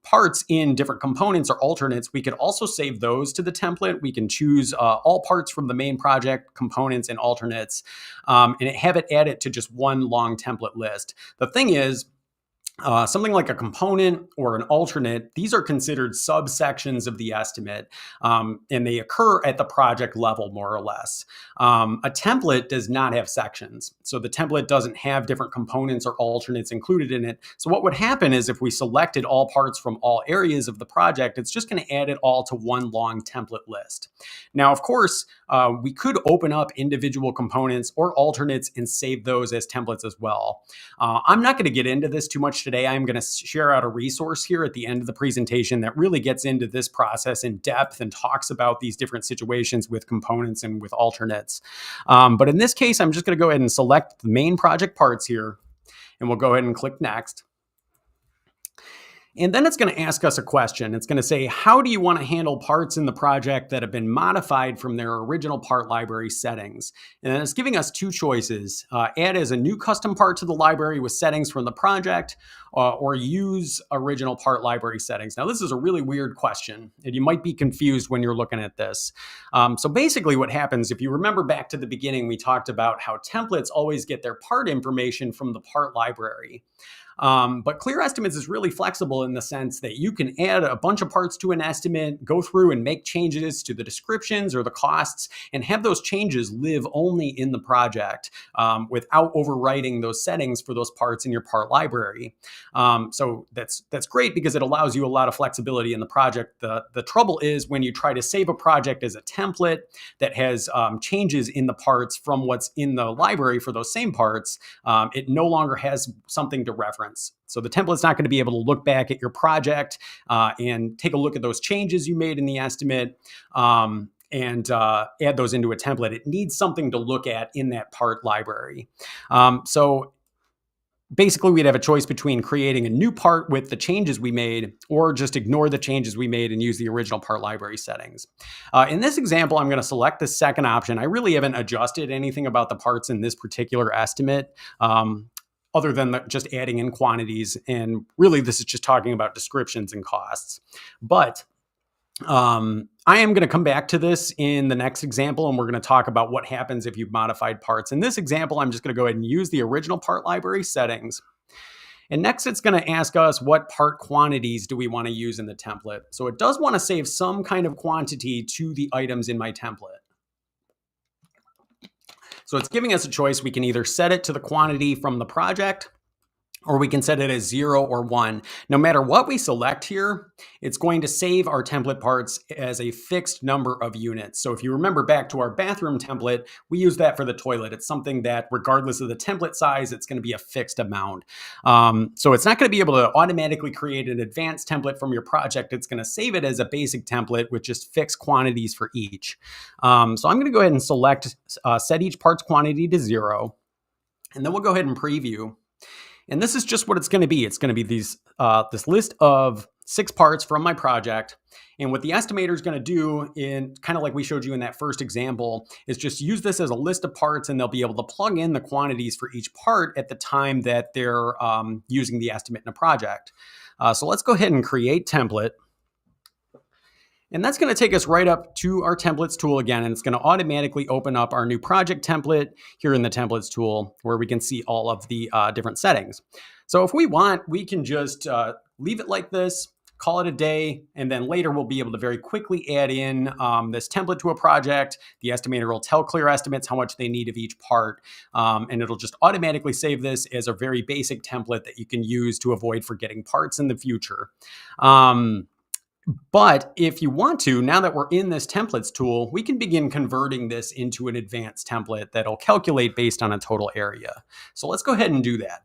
parts in different components or alternates, we could also save those to the template. We can choose all parts from the main project, components, and alternates, and have it added to just one long template list. The thing is, something like a component or an alternate, these are considered subsections of the estimate, and they occur at the project level, more or less. A template does not have sections. So the template doesn't have different components or alternates included in it. So what would happen is if we selected all parts from all areas of the project, it's just going to add it all to one long template list. Now, of course, we could open up individual components or alternates and save those as templates as well. I'm not going to get into this too much today. I'm going to share out a resource here at the end of the presentation that really gets into this process in depth and talks about these different situations with components and with alternates. But in this case, I'm just going to go ahead and select the main project parts here, and we'll go ahead and click Next. And then it's going to ask us a question. It's going to say, how do you want to handle parts in the project that have been modified from their original part library settings? And then it's giving us two choices: add as a new custom part to the library with settings from the project, or use original part library settings. Now, this is a really weird question, and you might be confused when you're looking at this. So basically what happens, if you remember back to the beginning, we talked about how templates always get their part information from the part library. But Clear Estimates is really flexible in the sense that you can add a bunch of parts to an estimate, go through and make changes to the descriptions or the costs, and have those changes live only in the project without overwriting those settings for those parts in your part library. So that's great because it allows you a lot of flexibility in the project. The trouble is when you try to save a project as a template that has changes in the parts from what's in the library for those same parts, it no longer has something to reference. So the template's not going to be able to look back at your project and take a look at those changes you made in the estimate and add those into a template. It needs something to look at in that part library. So basically, we'd have a choice between creating a new part with the changes we made, or just ignore the changes we made and use the original part library settings. In this example, I'm going to select the second option. I really haven't adjusted anything about the parts in this particular estimate, other than just adding in quantities. And really, this is just talking about descriptions and costs. But I am going to come back to this in the next example, and we're going to talk about what happens if you've modified parts. In this example, I'm just going to go ahead and use the original part library settings. And next, it's going to ask us what part quantities do we want to use in the template. So it does want to save some kind of quantity to the items in my template. So it's giving us a choice. We can either set it to the quantity from the project, or we can set it as 0 or 1. No matter what we select here, it's going to save our template parts as a fixed number of units. So if you remember back to our bathroom template, we use that for the toilet. It's something that regardless of the template size, it's going to be a fixed amount. So it's not going to be able to automatically create an advanced template from your project. It's going to save it as a basic template with just fixed quantities for each. So I'm going to go ahead and select set each part's quantity to 0. And then we'll go ahead and preview. And this is just what it's going to be. It's going to be this list of 6 parts from my project. And what the estimator is going to do, in kind of like we showed you in that first example, is just use this as a list of parts, and they'll be able to plug in the quantities for each part at the time that they're using the estimate in a project. So let's go ahead and create template. And that's going to take us right up to our templates tool again, and it's going to automatically open up our new project template here in the templates tool, where we can see all of the different settings. So if we want, we can just leave it like this, call it a day, and then later we'll be able to very quickly add in this template to a project. The estimator will tell Clear Estimates how much they need of each part, and it'll just automatically save this as a very basic template that you can use to avoid forgetting parts in the future. But if you want to, now that we're in this templates tool, we can begin converting this into an advanced template that'll calculate based on a total area. So let's go ahead and do that.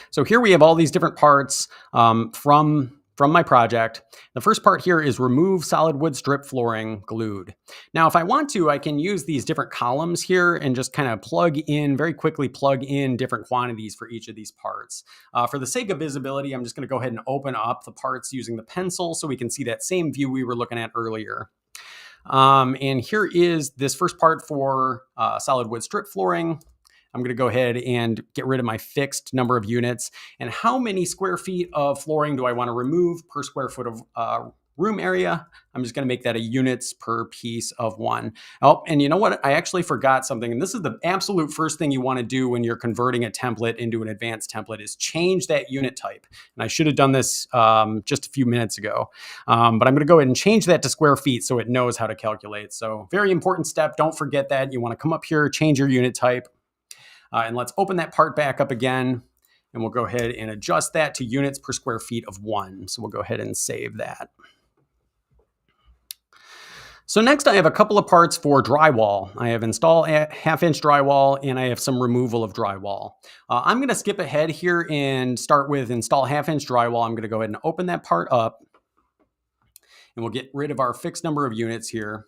So here we have all these different parts from from my project. The first part here is remove solid wood strip flooring glued. Now, if I want to, I can use these different columns here and just kind of very quickly plug in different quantities for each of these parts. For the sake of visibility, I'm just going to go ahead and open up the parts using the pencil so we can see that same view we were looking at earlier. And here is this first part for solid wood strip flooring. I'm going to go ahead and get rid of my fixed number of units. And how many square feet of flooring do I want to remove per square foot of room area? I'm just going to make that a units per piece of 1. Oh, and you know what? I actually forgot something. And this is the absolute first thing you want to do when you're converting a template into an advanced template is change that unit type. And I should have done this just a few minutes ago. But I'm going to go ahead and change that to square feet so it knows how to calculate. So very important step. Don't forget that. You want to come up here, change your unit type. And let's open that part back up again. And we'll go ahead and adjust that to units per square feet of 1. So we'll go ahead and save that. So next I have a couple of parts for drywall. I have install half-inch drywall and I have some removal of drywall. I'm going to skip ahead here and start with install half-inch drywall. I'm going to go ahead and open that part up. And we'll get rid of our fixed number of units here.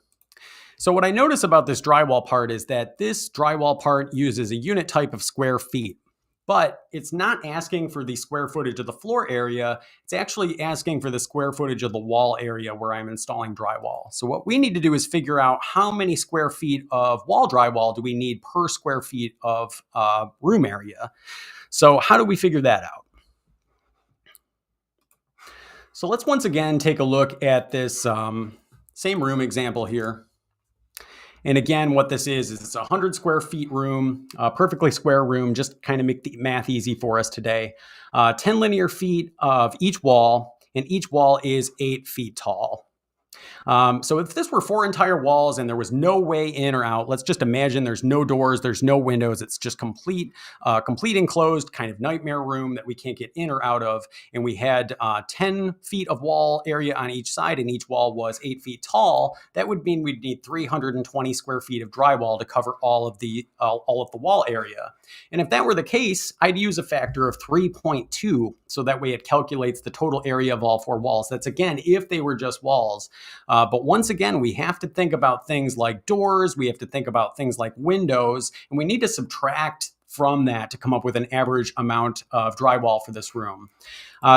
So what I notice about this drywall part is that this drywall part uses a unit type of square feet, but it's not asking for the square footage of the floor area. It's actually asking for the square footage of the wall area where I'm installing drywall. So what we need to do is figure out how many square feet of wall drywall do we need per square feet of room area. So how do we figure that out? So let's once again take a look at this same room example here. And again, what this is it's a 100 square feet room, a perfectly square room, just kind of make the math easy for us today. 10 linear feet of each wall, and each wall is 8 feet tall. So if this were 4 entire walls and there was no way in or out, let's just imagine there's no doors, there's no windows. It's just complete enclosed kind of nightmare room that we can't get in or out of. And we had 10 feet of wall area on each side and each wall was 8 feet tall. That would mean we'd need 320 square feet of drywall to cover all of the wall area. And if that were the case, I'd use a factor of 3.2. So that way it calculates the total area of all 4 walls. That's again, if they were just walls. But once again, we have to think about things like doors. We have to think about things like windows, and we need to subtract from that to come up with an average amount of drywall for this room.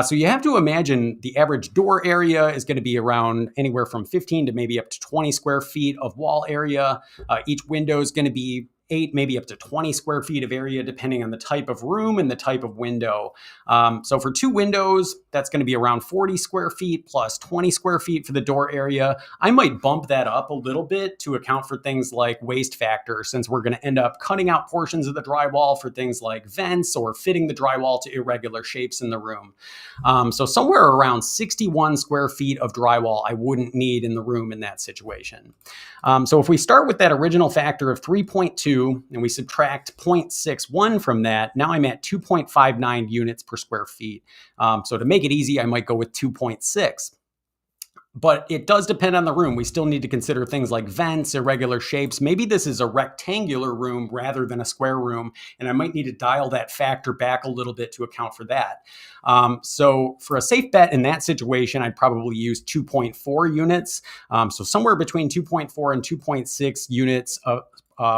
So you have to imagine the average door area is going to be around anywhere from 15 to maybe up to 20 square feet of wall area. Each window is going to be 8, maybe up to 20 square feet of area, depending on the type of room and the type of window. So for 2 windows, that's going to be around 40 square feet plus 20 square feet for the door area. I might bump that up a little bit to account for things like waste factor, since we're going to end up cutting out portions of the drywall for things like vents or fitting the drywall to irregular shapes in the room. So somewhere around 61 square feet of drywall I wouldn't need in the room in that situation. So if we start with that original factor of 3.2 and we subtract 0.61 from that, now I'm at 2.59 units per square feet. So to make it easy, I might go with 2.6. But it does depend on the room. We still need to consider things like vents, irregular shapes. Maybe this is a rectangular room rather than a square room, and I might need to dial that factor back a little bit to account for that. So for a safe bet in that situation, I'd probably use 2.4 units. So somewhere between 2.4 and 2.6 units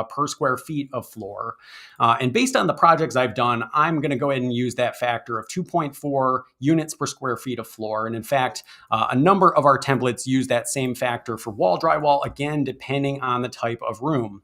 per square feet of floor. And based on the projects I've done, I'm going to go ahead and use that factor of 2.4 units per square feet of floor. And in fact, a number of our templates use that same factor for wall drywall, again, depending on the type of room.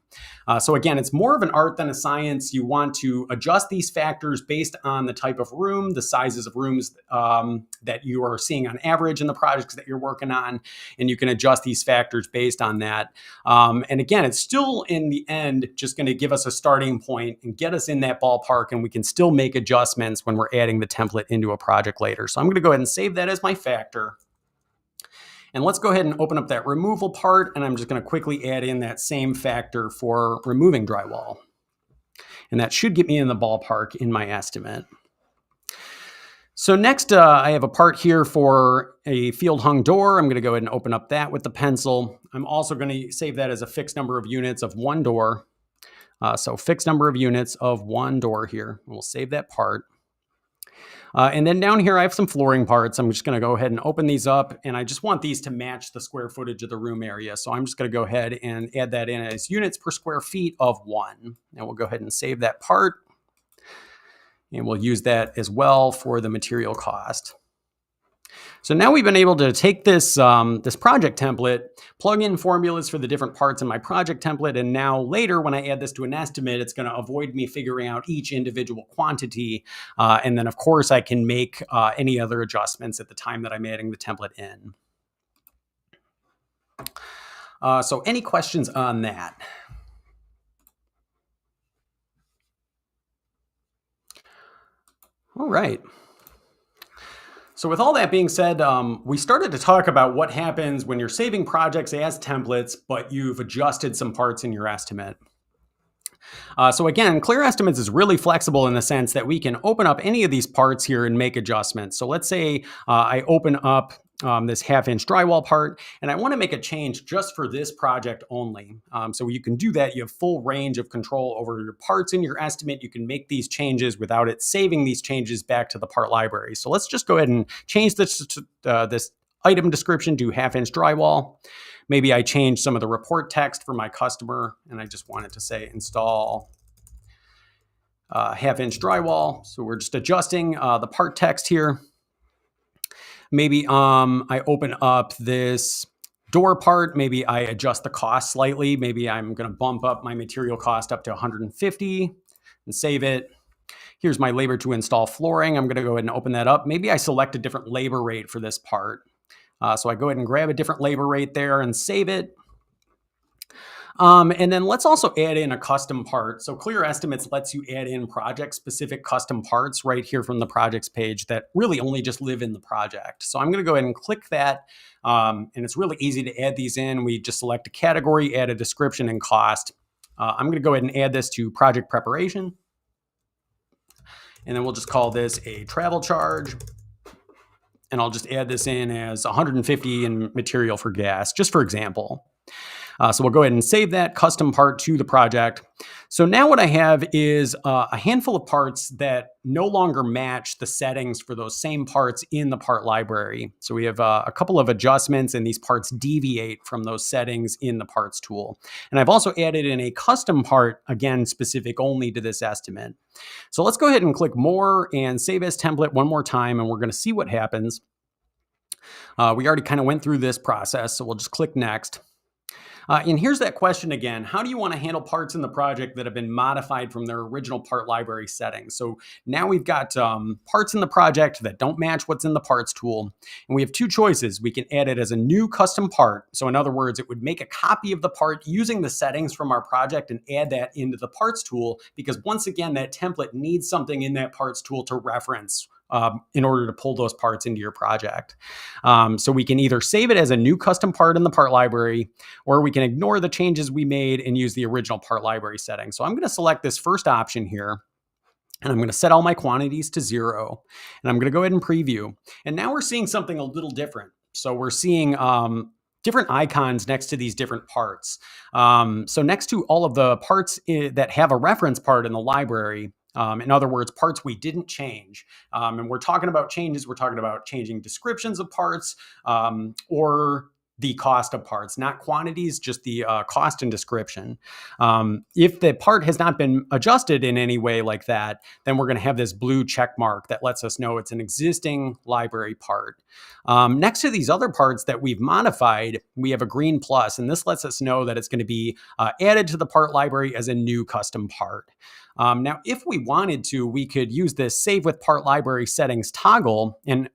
So again, it's more of an art than a science. You want to adjust these factors based on the type of room, the sizes of rooms that you are seeing on average in the projects that you're working on, and you can adjust these factors based on that. And again, it's still in the end just going to give us a starting point and get us in that ballpark, and we can still make adjustments when we're adding the template into a project later. So I'm going to go ahead and save that as my factor. And let's go ahead and open up that removal part, and I'm just going to quickly add in that same factor for removing drywall. And that should get me in the ballpark in my estimate. So next, I have a part here for a field hung door. I'm going to go ahead and open up that with the pencil. I'm also going to save that as a fixed number of units of 1 door. So fixed number of units of 1 door here. We'll save that part. And then down here, I have some flooring parts. I'm just going to go ahead and open these up, and I just want these to match the square footage of the room area. So I'm just going to go ahead and add that in as units per square feet of 1. And we'll go ahead and save that part. And we'll use that as well for the material cost. So now we've been able to take this, this project template, plug in formulas for the different parts in my project template, and now later when I add this to an estimate, it's going to avoid me figuring out each individual quantity. And then, of course, I can make any other adjustments at the time that I'm adding the template in. So any questions on that? All right. So with all that being said, we started to talk about what happens when you're saving projects as templates, but you've adjusted some parts in your estimate. So again, Clear Estimates is really flexible in the sense that we can open up any of these parts here and make adjustments. So let's say I open up this 1/2-inch drywall part, and I want to make a change just for this project only. So you can do that. You have full range of control over your parts in your estimate. You can make these changes without it saving these changes back to the part library. So let's just go ahead and change this this item description to 1/2-inch drywall. Maybe I change some of the report text for my customer, and I just want it to say install 1/2-inch drywall. So we're just adjusting the part text here. Maybe I open up this door part. Maybe I adjust the cost slightly. Maybe I'm going to bump up my material cost up to 150 and save it. Here's my labor to install flooring. I'm going to go ahead and open that up. Maybe I select a different labor rate for this part. So I go ahead and grab a different labor rate there and save it. And then let's also add in a custom part. So Clear Estimates lets you add in project-specific custom parts right here from the projects page that really only just live in the project. So I'm going to go ahead and click that. And it's really easy to add these in. We just select a category, add a description and cost. I'm going to go ahead and add this to project preparation. And then we'll just call this a travel charge. And I'll just add this in as 150 in material for gas, just for example. So we'll go ahead and save that custom part to the project. So now what I have is a handful of parts that no longer match the settings for those same parts in the part library. So we have a couple of adjustments, and these parts deviate from those settings in the parts tool. And I've also added in a custom part, again, specific only to this estimate. So let's go ahead and click more and save as template one more time, and we're going to see what happens. We already kind of went through this process, so we'll just click next. And here's that question again. How do you want to handle parts in the project that have been modified from their original part library settings? So now we've got parts in the project that don't match what's in the parts tool. And we have two choices. We can add it as a new custom part. So in other words, it would make a copy of the part using the settings from our project and add that into the parts tool, because once again, that template needs something in that parts tool to reference in order to pull those parts into your project. So we can either save it as a new custom part in the part library, or we can ignore the changes we made and use the original part library setting. So I'm going to select this first option here, and I'm going to set all my quantities to 0. And I'm going to go ahead and preview. And now we're seeing something a little different. So we're seeing different icons next to these different parts. So next to all of the parts that have a reference part in the library, in other words, parts we didn't change. And we're talking about changes. We're talking about changing descriptions of parts or the cost of parts, not quantities, just the cost and description. If the part has not been adjusted in any way like that, then we're going to have this blue check mark that lets us know it's an existing library part. Next to these other parts that we've modified, we have a green plus, and this lets us know that it's going to be added to the part library as a new custom part. Now, if we wanted to, we could use this Save with Part Library Settings toggle and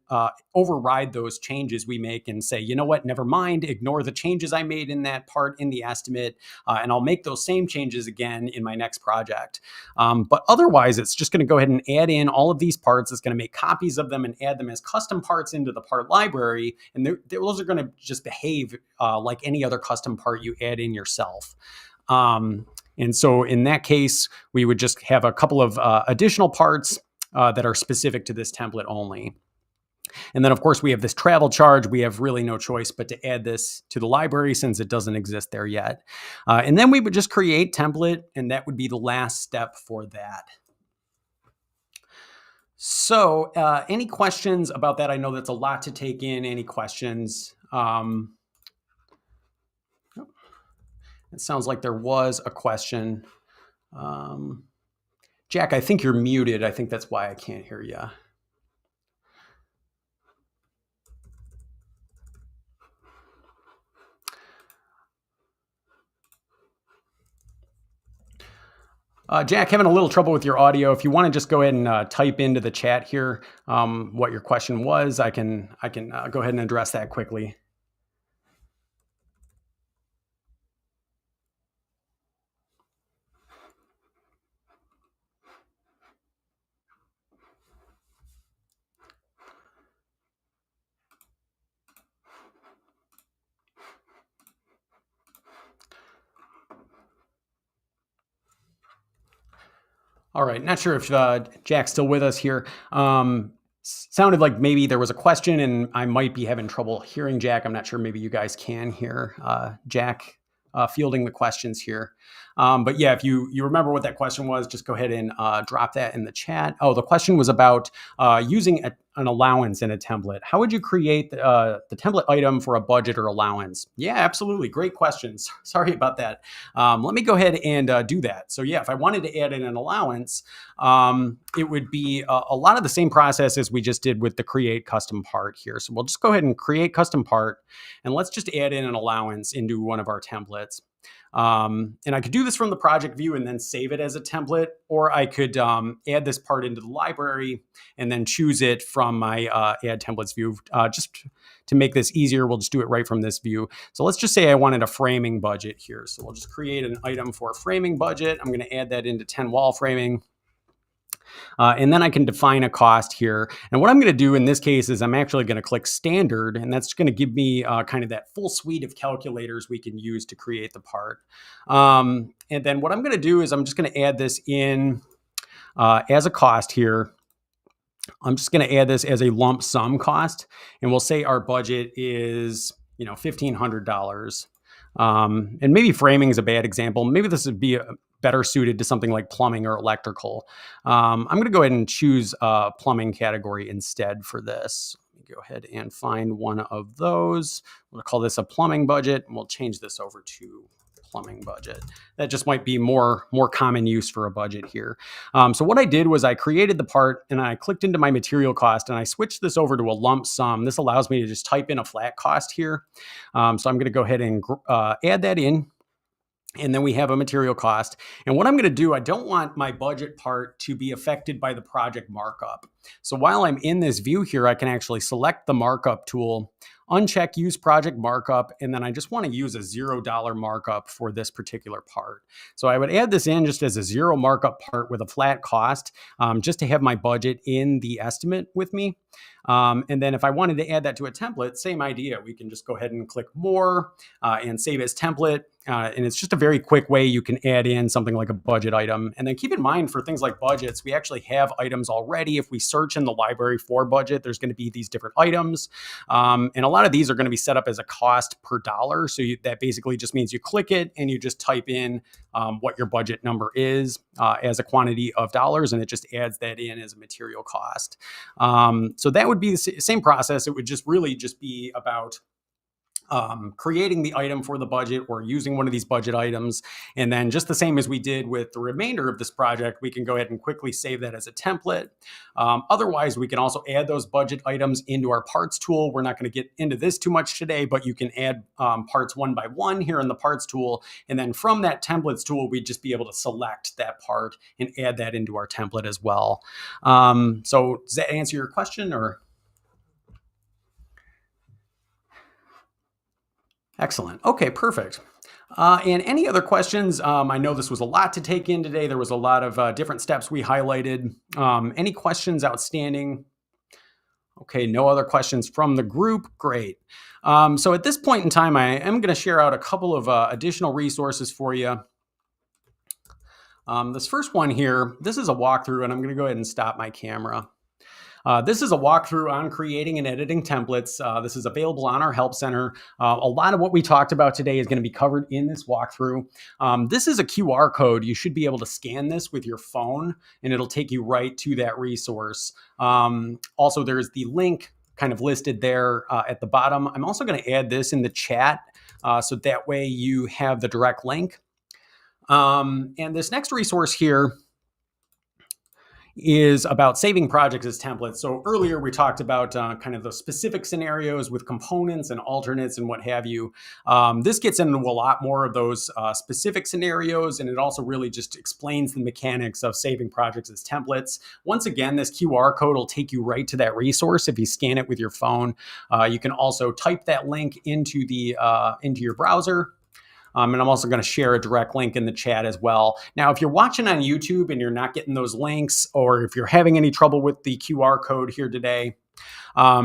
override those changes we make and say, you know what, never mind, ignore the changes I made in that part in the estimate, and I'll make those same changes again in my next project. But otherwise, it's just going to go ahead and add in all of these parts. It's going to make copies of them and add them as custom parts into the part library, and those are going to just behave like any other custom part you add in yourself. And so in that case, we would just have a couple of additional parts that are specific to this template only. And then, of course, we have this travel charge. We have really no choice but to add this to the library since it doesn't exist there yet. And then we would just create template, and that would be the last step for that. So, any questions about that? I know that's a lot to take in. Any questions? It sounds like there was a question. Jack, I think you're muted. I think that's why I can't hear you. Jack, having a little trouble with your audio. If you want to just go ahead and type into the chat here what your question was, I can go ahead and address that quickly. All right, not sure if Jack's still with us here. Sounded like maybe there was a question and I might be having trouble hearing Jack. I'm not sure, maybe you guys can hear Jack fielding the questions here. But yeah, if you remember what that question was, just go ahead and drop that in the chat. Oh, the question was about using an allowance in a template. How would you create the template item for a budget or allowance? Yeah, absolutely. Great questions. Sorry about that. Let me go ahead and do that. So yeah, if I wanted to add in an allowance, it would be a lot of the same process as we just did with the create custom part here. So we'll just go ahead and create custom part, and let's just add in an allowance into one of our templates. And I could do this from the project view and then save it as a template, or I could add this part into the library and then choose it from my add templates view. Just to make this easier, we'll just do it right from this view. So let's just say I wanted a framing budget here. So we'll just create an item for a framing budget. I'm going to add that into 10 wall framing. And then I can define a cost here. And what I'm going to do in this case is I'm actually going to click standard, and that's going to give me kind of that full suite of calculators we can use to create the part. And then what I'm going to do is I'm just going to add this in as a cost here. I'm just going to add this as a lump sum cost, and we'll say our budget is, $1,500. And maybe framing is a bad example. Maybe this would be better suited to something like plumbing or electrical. I'm going to go ahead and choose a plumbing category instead for this. Let me go ahead and find one of those. We'll call this a plumbing budget, and we'll change this over to plumbing budget. That just might be more common use for a budget here. So what I did was I created the part and I clicked into my material cost and I switched this over to a lump sum. This allows me to just type in a flat cost here. So I'm going to go ahead and add that in. And then we have a material cost. And what I'm going to do, I don't want my budget part to be affected by the project markup. So while I'm in this view here, I can actually select the markup tool, uncheck use project markup, and then I just want to use a $0 markup for this particular part. So I would add this in just as a 0 markup part with a flat cost, just to have my budget in the estimate with me. And then if I wanted to add that to a template, same idea. We can just go ahead and click more and save as template. And it's just a very quick way you can add in something like a budget item. And then keep in mind, for things like budgets, we actually have items already. If we search in the library for budget, there's going to be these different items. And a lot of these are going to be set up as a cost per dollar. So that basically just means you click it and you just type in what your budget number is as a quantity of dollars, and it just adds that in as a material cost. So that would be the same process. It would just really just be about creating the item for the budget or using one of these budget items. And then just the same as we did with the remainder of this project, we can go ahead and quickly save that as a template. Otherwise, we can also add those budget items into our parts tool. We're not going to get into this too much today, but you can add parts one by one here in the parts tool. And then from that templates tool, we'd just be able to select that part and add that into our template as well. So does that answer your question, or? Excellent. Okay, perfect. And any other questions? I know this was a lot to take in today. There was a lot of different steps we highlighted. Any questions outstanding? Okay, no other questions from the group. Great. So at this point in time, I am going to share out a couple of additional resources for you. This first one here, this is a walkthrough, and I'm going to go ahead and stop my camera. This is a walkthrough on creating and editing templates. This is available on our help center. A lot of what we talked about today is going to be covered in this walkthrough. This is a QR code. You should be able to scan this with your phone and it'll take you right to that resource. Also, there's the link kind of listed there at the bottom. I'm also going to add this in the chat so that way you have the direct link. And this next resource here is about saving projects as templates. So earlier we talked about kind of the specific scenarios with components and alternates and what have you. This gets into a lot more of those specific scenarios, and it also really just explains the mechanics of saving projects as templates. Once again, this QR code will take you right to that resource if you scan it with your phone. You can also type that link into your browser. And I'm also going to share a direct link in the chat as well. Now, if you're watching on YouTube and you're not getting those links, or if you're having any trouble with the QR code here today,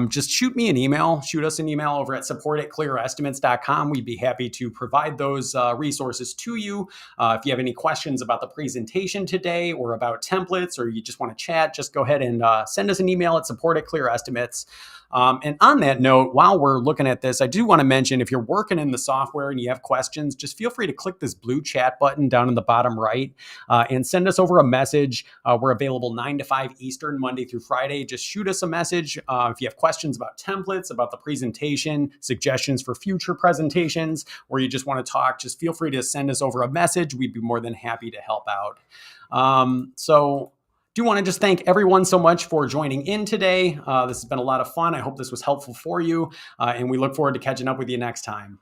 just shoot me an email. Shoot us an email over at support@clearestimates.com. We'd be happy to provide those resources to you. If you have any questions about the presentation today or about templates, or you just want to chat, just go ahead and send us an email at support@clearestimates. And on that note, while we're looking at this, I do want to mention, if you're working in the software and you have questions, just feel free to click this blue chat button down in the bottom right and send us over a message. We're available 9 to 5 Eastern, Monday through Friday. Just shoot us a message. If you have questions about templates, about the presentation, suggestions for future presentations, or you just want to talk, just feel free to send us over a message. We'd be more than happy to help out. Do want to just thank everyone so much for joining in today. This has been a lot of fun. I hope this was helpful for you, and we look forward to catching up with you next time.